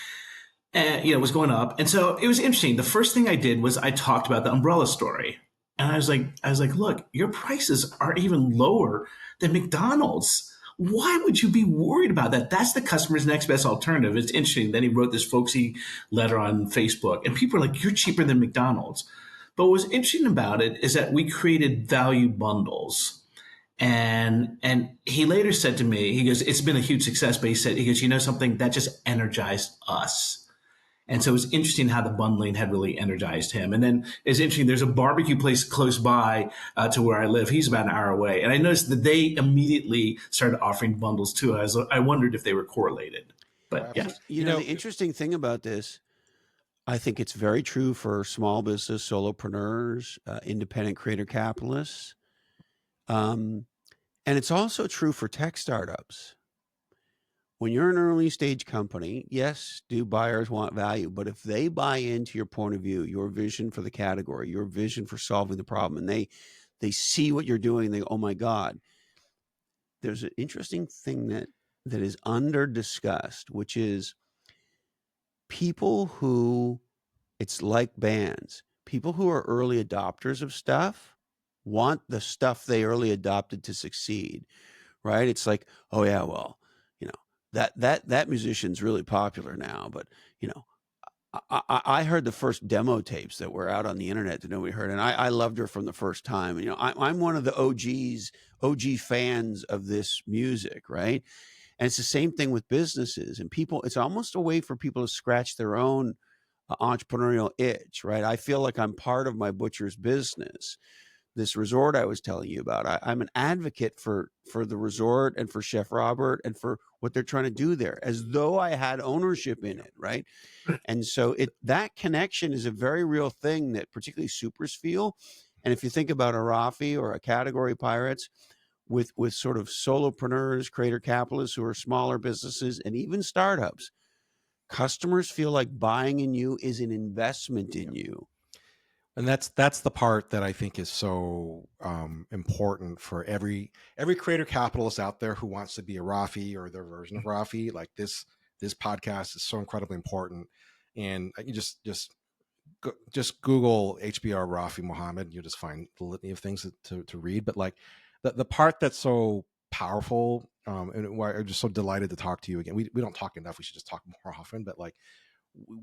And, it was going up. And so it was interesting. The first thing I did was I talked about the umbrella story. And I was like, look, your prices are even lower than McDonald's. Why would you be worried about that? That's the customer's next best alternative. It's interesting. Then he wrote this folksy letter on Facebook, and people are like, you're cheaper than McDonald's. But what was interesting about it is that we created value bundles. And he later said to me, he goes, it's been a huge success, but he goes, you know something, that just energized us. And so it was interesting how the bundling had really energized him. And then it's interesting, there's a barbecue place close by to where I live. He's about an hour away. And I noticed that they immediately started offering bundles too. I wondered if they were correlated. But yeah. The interesting thing about this, I think it's very true for small business, solopreneurs, independent creator capitalists. And it's also true for tech startups. When you're an early stage company, yes, do buyers want value? But if they buy into your point of view, your vision for the category, your vision for solving the problem, and they see what you're doing, they go, oh my God. There's an interesting thing that is under discussed, which is people who, it's like bands, people who are early adopters of stuff want the stuff they early adopted to succeed, right? It's like, oh yeah, well, that musician's really popular now, but I heard the first demo tapes that were out on the internet that nobody heard, and I loved her from the first time. And I'm one of the OG fans of this music, right? And it's the same thing with businesses and people. It's almost a way for people to scratch their own entrepreneurial itch, right? I feel like I'm part of my butcher's business. This resort I was telling you about, I'm an advocate for the resort and for Chef Robert and for what they're trying to do there, as though I had ownership in it, right? And so that connection is a very real thing that particularly supers feel. And if you think about a Rafi or a Category Pirates with sort of solopreneurs, creator capitalists who are smaller businesses and even startups, customers feel like buying in you is an investment in you. And that's the part that I think is so important for every creator capitalist out there who wants to be a Rafi or their version of Rafi. Like this podcast is so incredibly important. And you just Google HBR Rafi Mohammed. You'll just find the litany of things to read. But like the part that's so powerful, and why I'm just so delighted to talk to you again. We don't talk enough. We should just talk more often. But like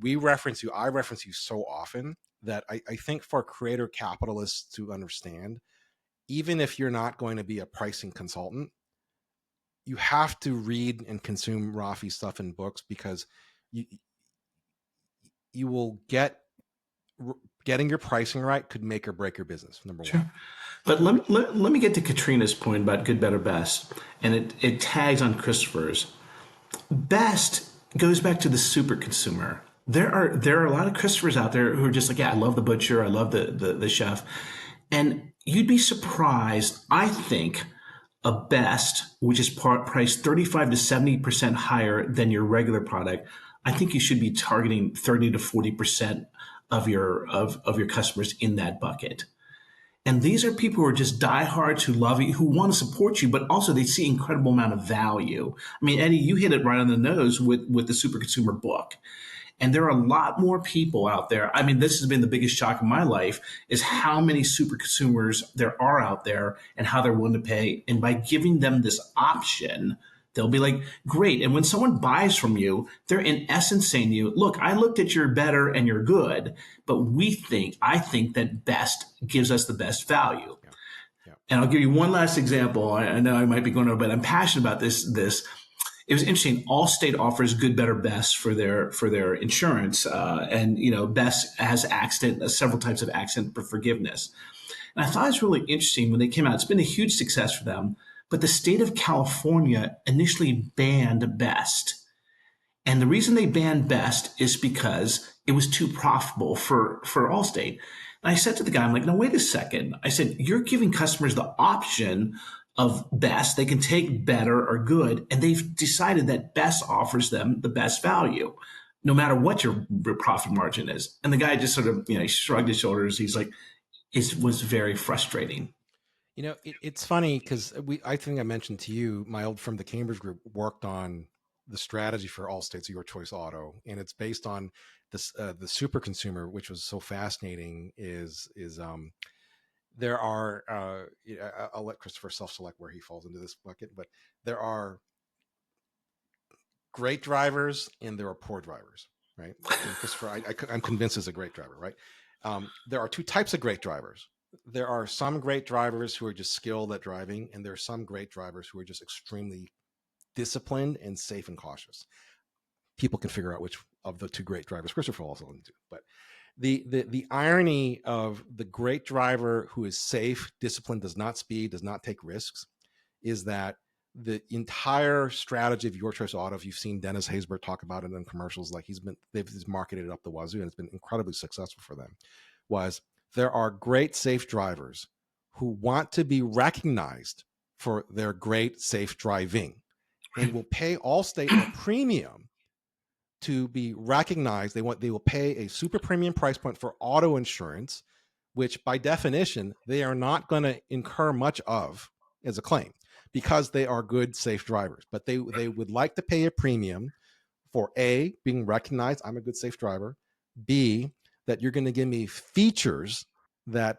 I reference you so often that I think for creator capitalists to understand, even if you're not going to be a pricing consultant, you have to read and consume Rafi stuff in books, because you will getting your pricing right could make or break your business. Number one. But let me get to Katrina's point about good, better, best. And it tags on Christopher's. Best goes back to the super consumer. There are a lot of Christophers out there who are just like, yeah, I love the butcher, I love the chef. And you'd be surprised, I think, a best, which is priced 35 to 70% higher than your regular product, I think you should be targeting 30 to 40% of your customers in that bucket. And these are people who are just diehards who love you, who want to support you, but also they see incredible amount of value. I mean, Eddie, you hit it right on the nose with the super consumer book. And there are a lot more people out there. I mean, this has been the biggest shock in my life is how many super consumers there are out there and how they're willing to pay. And by giving them this option, they'll be like, great. And when someone buys from you, they're in essence saying to you, look, I looked at your better and your good, but I think that best gives us the best value. Yeah. Yeah. And I'll give you one last example. I know I might be going over, but I'm passionate about this. It was interesting. Allstate offers good, better, best for their insurance, and best has several types of accident forgiveness. And I thought it was really interesting when they came out. It's been a huge success for them, but the state of California initially banned best. And the reason they banned best is because it was too profitable for Allstate. And I said to the guy, I'm like, no, wait a second. I said, you're giving customers the option of best. They can take better or good. And they've decided that best offers them the best value, no matter what your profit margin is. And the guy just sort of, he shrugged his shoulders. He's like, it was very frustrating. It's funny because I think I mentioned to you, my old firm, the Cambridge Group, worked on the strategy for Allstate's Your Choice Auto, and it's based on this the super consumer, which was so fascinating. Is there are I'll let Christopher self-select where he falls into this bucket, but there are great drivers and there are poor drivers, right? And Christopher, I'm convinced is a great driver, right? There are two types of great drivers. There are some great drivers who are just skilled at driving, and there are some great drivers who are just extremely disciplined and safe and cautious. People can figure out which of the two great drivers Christopher falls into. But the irony of the great driver who is safe, disciplined, does not speed, does not take risks, is that the entire strategy of Your Choice Auto, if you've seen Dennis Haysbert talk about it in commercials, like they've marketed it up the wazoo, and it's been incredibly successful for them, was there are great safe drivers who want to be recognized for their great safe driving and will pay Allstate a premium to be recognized. They will pay a super premium price point for auto insurance, which by definition, they are not going to incur much of as a claim because they are good, safe drivers. But they would like to pay a premium for A, being recognized, I'm a good, safe driver, B, that you're going to give me features that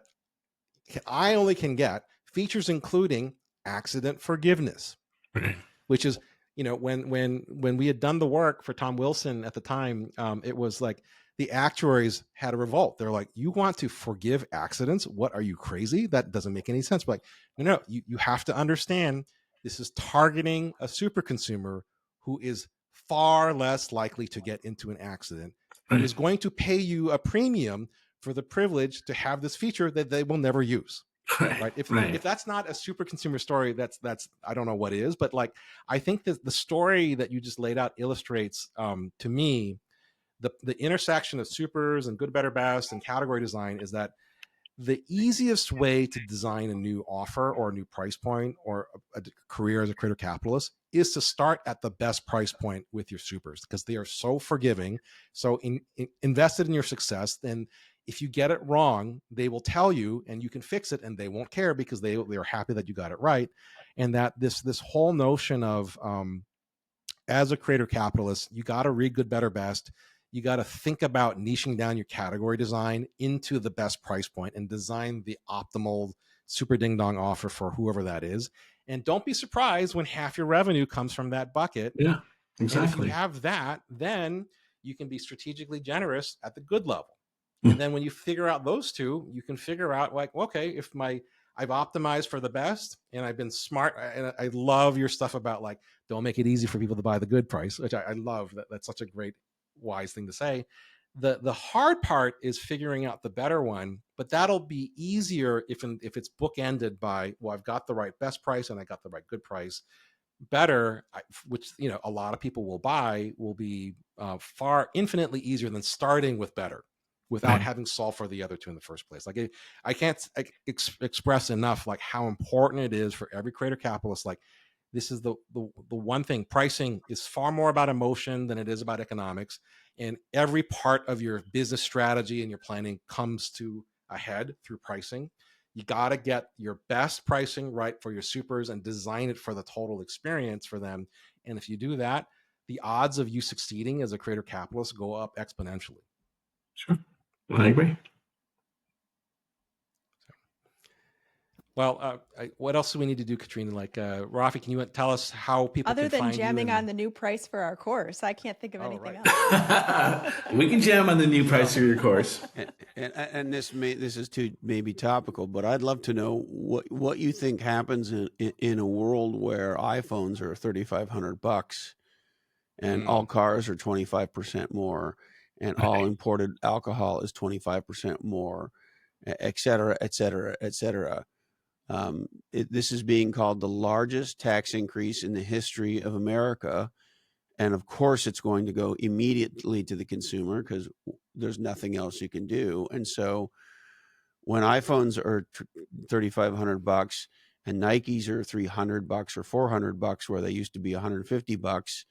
I only can get, features including accident forgiveness, Right. which is, when we had done the work for Tom Wilson at the time, it was like the actuaries had a revolt. They're like, you want to forgive accidents? What, are you crazy? That doesn't make any sense. But like, no, you have to understand this is targeting a super consumer who is far less likely to get into an accident, who is going to pay you a premium for the privilege to have this feature that they will never use. Right. If that's not a super consumer story, that's I don't know what is. But like, I think that the story that you just laid out illustrates to me the intersection of supers and good, better, best and category design is that the easiest way to design a new offer or a new price point or a career as a creator capitalist is to start at the best price point with your supers, because they are so forgiving, so invested in your success. Then if you get it wrong, they will tell you and you can fix it, and they won't care because they are happy that you got it right. And that this whole notion of as a creator capitalist, you got to read good, better, best. You got to think about niching down your category design into the best price point and design the optimal super ding dong offer for whoever that is. And don't be surprised when half your revenue comes from that bucket. Yeah, exactly. And if you have that, then you can be strategically generous at the good level. And then when you figure out those two, you can figure out like, okay, if I've optimized for the best and I've been smart, and I love your stuff about like, don't make it easy for people to buy the good price, which I love. That's such a great, wise thing to say. The hard part is figuring out the better one, but that'll be easier if it's bookended by, well, I've got the right best price and I got the right good price. Better, which a lot of people will buy, will be far infinitely easier than starting with better without having solved for the other two in the first place. Like I can't express enough like how important it is for every creator capitalist. Like this is the one thing. Pricing is far more about emotion than it is about economics, and every part of your business strategy and your planning comes to a head through pricing. You got to get your best pricing right for your supers and design it for the total experience for them. And if you do that, the odds of you succeeding as a creator capitalist go up exponentially. Sure. I agree. Well, what else do we need to do, Katrina? Like, Rafi, can you tell us how people Other can than find jamming you? on the new price for our course, I can't think of anything else. We can jam on the new price of your course. And this is too maybe topical, but I'd love to know what you think happens in a world where iPhones are $3,500 and all cars are 25% more, and all imported alcohol is 25% more, et cetera, et cetera, et cetera. This is being called the largest tax increase in the history of America. And of course, it's going to go immediately to the consumer because there's nothing else you can do. And so when iPhones are $3,500 and Nikes are $300 or $400 where they used to be $150,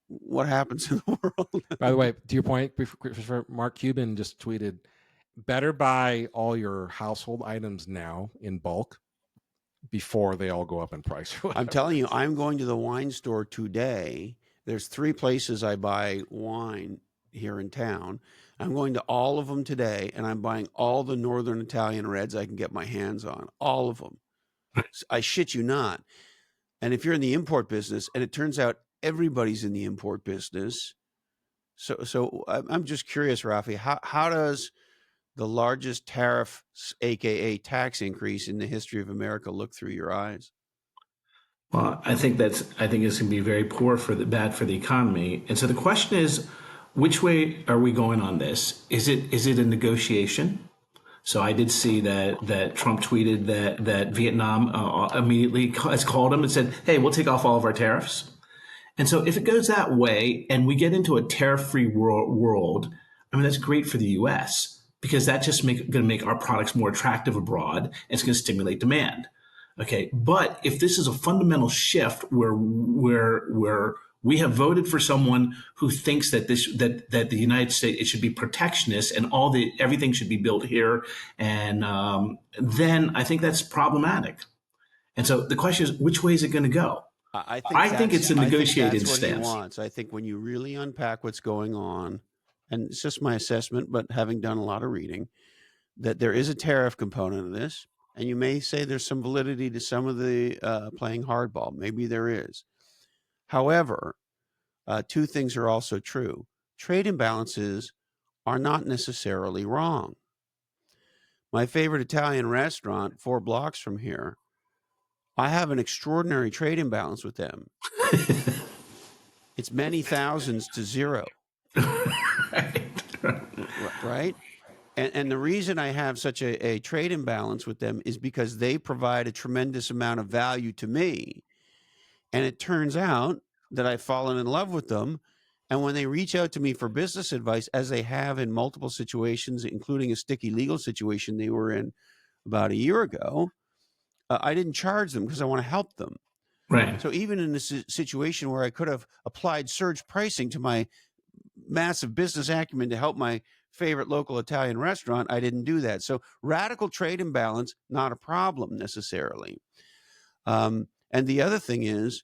what happens in the world? By the way, to your point, Mark Cuban just tweeted, better buy all your household items now in bulk before they all go up in price. I'm telling you, I'm going to the wine store today. There's 3 places I buy wine here in town. I'm going to all of them today, and I'm buying all the Northern Italian reds I can get my hands on, all of them. I shit you not. And if you're in the import business, and it turns out everybody's in the import business, so I'm just curious, Rafi, how does the largest tariff, aka tax increase in the history of America, look through your eyes? Well, I think it's going to be very bad for the economy. And so the question is, which way are we going on this? Is it a negotiation? So I did see that Trump tweeted that Vietnam immediately has called him and said, "Hey, we'll take off all of our tariffs." And so if it goes that way and we get into a tariff-free world, I mean, that's great for the U.S. because that's just going to make our products more attractive abroad, and it's going to stimulate demand. Okay, but if this is a fundamental shift where we have voted for someone who thinks that that the United States, it should be protectionist and everything should be built here, and then I think that's problematic. And so the question is, which way is it going to go? I think it's a negotiated stance. He wants. I think when you really unpack what's going on, and it's just my assessment, but having done a lot of reading, that there is a tariff component of this. And you may say there's some validity to some of the playing hardball. Maybe there is. However, 2 things are also true. Trade imbalances are not necessarily wrong. My favorite Italian restaurant, 4 blocks from here, I have an extraordinary trade imbalance with them. It's many thousands to 0. Right? And the reason I have such a trade imbalance with them is because they provide a tremendous amount of value to me. And it turns out that I've fallen in love with them. And when they reach out to me for business advice, as they have in multiple situations, including a sticky legal situation they were in about a year ago, I didn't charge them because I want to help them. Right. So even in a situation where I could have applied surge pricing to my massive business acumen to help my favorite local Italian restaurant, I didn't do that. So radical trade imbalance, not a problem necessarily. And the other thing is,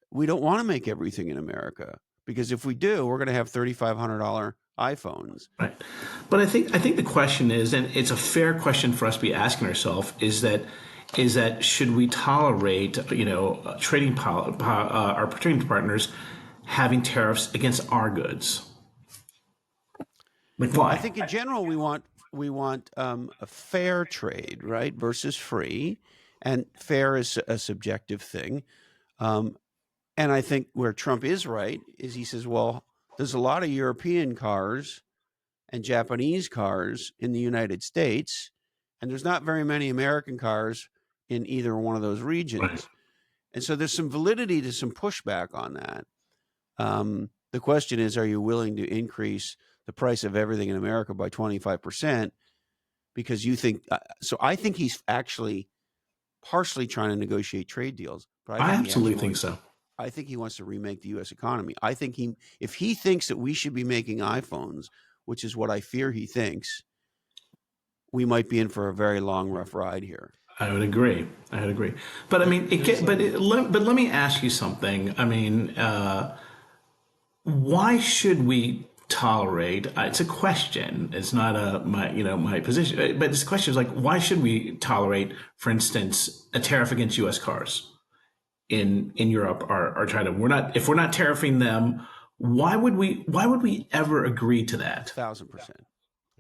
we don't want to make everything in America, because if we do, we're going to have $3,500 iPhones. Right. But I think the question is, and it's a fair question for us to be asking ourselves, is that should we tolerate, our trading partners having tariffs against our goods? Like, why? I think in general we want a fair trade, right, versus free, and fair is a subjective thing. And I think where Trump is right is he says, well, there's a lot of European cars and Japanese cars in the United States, and there's not very many American cars in either one of those regions. Right. And so there's some validity to some pushback on that. The question is, are you willing to increase the price of everything in America by 25%? Because you think, so I think he's actually partially trying to negotiate trade deals. But I absolutely think so. I think he wants to remake the U.S. economy. I think if he thinks that we should be making iPhones, which is what I fear he thinks, we might be in for a very long, rough ride here. I would agree. But I mean, but let me ask you something. I mean, why should we tolerate? It's a question. It's not my position. But this question is like, why should we tolerate, for instance, a tariff against U.S. cars in Europe or China? If we're not tariffing them. Why would we ever agree to that? 1,000%.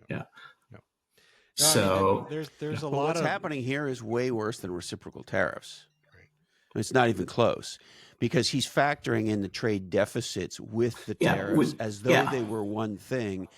Yeah. No, So I mean, there's a But lot what's of happening here is way worse than reciprocal tariffs. It's not even close, because he's factoring in the trade deficits with the tariffs as though they were one thing,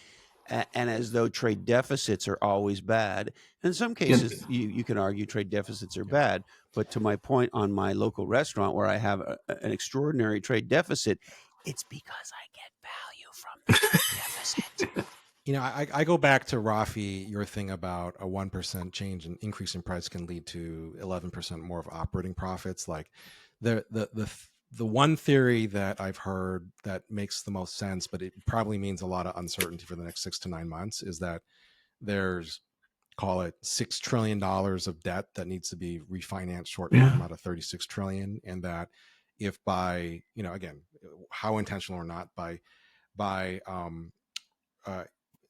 and as though trade deficits are always bad. In some cases, you can argue trade deficits are bad, but to my point on my local restaurant where I have an extraordinary trade deficit, it's because I get value from the trade deficit. You know, I go back to Rafi, your thing about a 1% change in increase in price can lead to 11% more of operating profits. Like the one theory that I've heard that makes the most sense, but it probably means a lot of uncertainty for the next 6 to 9 months, is that there's, call it $6 trillion of debt that needs to be refinanced short term out of 36 trillion. And that if by, you know, again, how intentional or not, by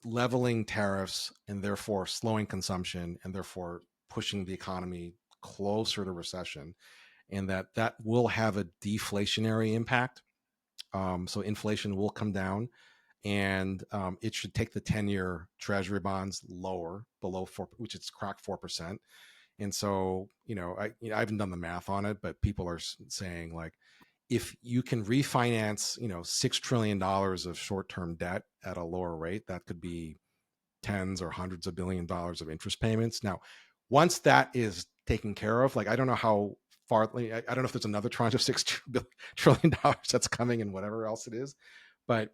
leveling tariffs and therefore slowing consumption and therefore pushing the economy closer to recession, and that will have a deflationary impact. So inflation will come down, and it should take the 10-year treasury bonds lower, below 4, which it's cracked 4%. And so, I haven't done the math on it, but people are saying, like, if you can refinance, $6 trillion of short-term debt at a lower rate, that could be tens or hundreds of billion dollars of interest payments. Now, once that is taken care of, like, I don't know how far, I don't know if there's another tranche of $6 trillion that's coming and whatever else it is, but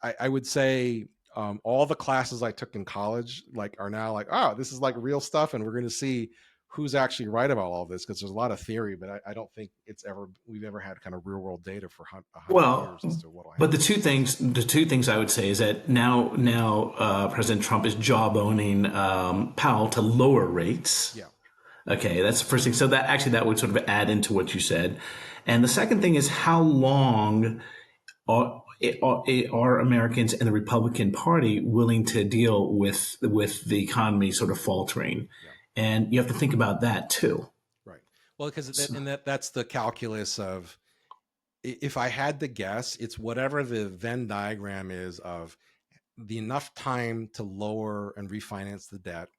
I would say all the classes I took in college, like, are now like, oh, this is like real stuff. And we're going to see who's actually right about all of this, because there's a lot of theory, but I don't think we've ever had kind of real world data for 100 years as to what'll happen. But the two things I would say is that now President Trump is jawboning Powell to lower rates. Yeah. Okay, that's the first thing. So that would sort of add into what you said. And the second thing is, how long are Americans and the Republican Party willing to deal with the economy sort of faltering? Yeah. And you have to think about that too. Right. Well, because that's the calculus of, if I had to guess, it's whatever the Venn diagram is of the enough time to lower and refinance the debt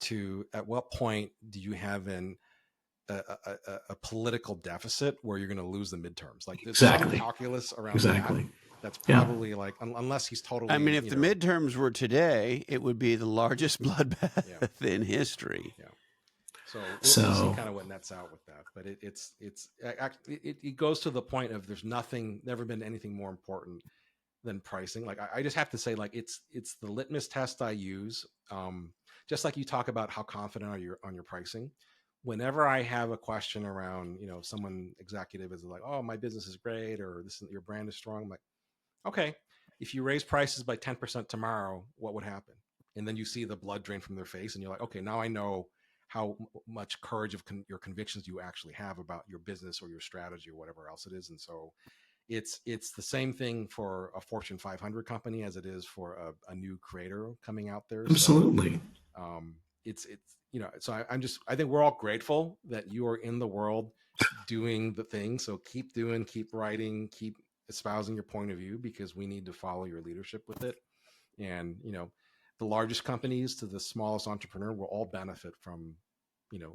to, at what point do you have a political deficit where you're going to lose the midterms? Like, there's some calculus around that. That's probably like, unless he's totally. I mean, if the midterms were today, it would be the largest bloodbath in history. Yeah. So we'll see kind of what nets out with that. But it goes to the point of there's never been anything more important than pricing. Like, I just have to say, like, it's the litmus test I use. Just like you talk about how confident are you on your pricing. Whenever I have a question around, someone executive is like, oh, my business is great, or your brand is strong, I'm like, okay, if you raise prices by 10% tomorrow, what would happen? And then you see the blood drain from their face, and you're like, okay, now I know how much courage of your convictions you actually have about your business or your strategy or whatever else it is. And so it's the same thing for a Fortune 500 company as it is for a new creator coming out there. Absolutely. So, so I think we're all grateful that you are in the world doing the thing. So keep doing, keep writing, keep espousing your point of view, because we need to follow your leadership with it. And, the largest companies to the smallest entrepreneur will all benefit from,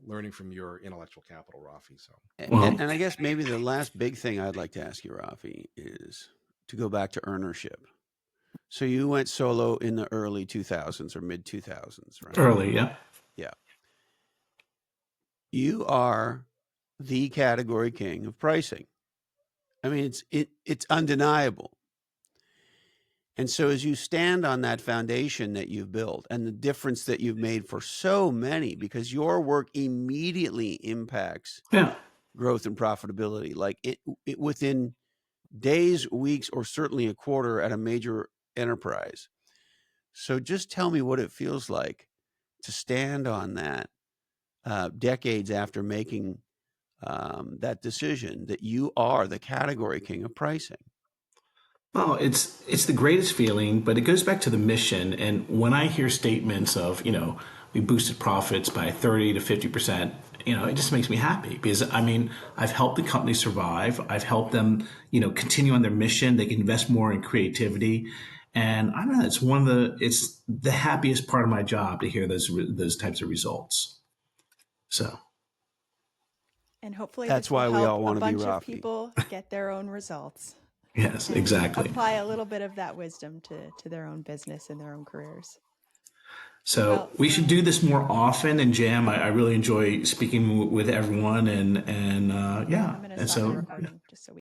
learning from your intellectual capital, Rafi. So, and I guess maybe the last big thing I'd like to ask you, Rafi, is to go back to earnership. So you went solo in the early 2000s or mid 2000s, right? Early, yeah. Yeah. You are the category king of pricing. I mean, it's undeniable. And so as you stand on that foundation that you've built and the difference that you've made for so many, because your work immediately impacts growth and profitability, like it within days, weeks, or certainly a quarter at a major enterprise. So just tell me what it feels like to stand on that decades after making that decision that you are the category king of pricing. Well, it's the greatest feeling, but it goes back to the mission. And when I hear statements of, we boosted profits by 30 to 50%, it just makes me happy because I've helped the company survive. I've helped them, continue on their mission. They can invest more in creativity. And I don't know, it's the happiest part of my job to hear those types of results. So. And hopefully That's this will why we all help a want to be bunch of Rafi. people get their own results. Yes, and exactly. Apply a little bit of that wisdom to their own business and their own careers. So we should do this more often. And Jam, I really enjoy speaking with everyone. And I'm going to stop the recording just so we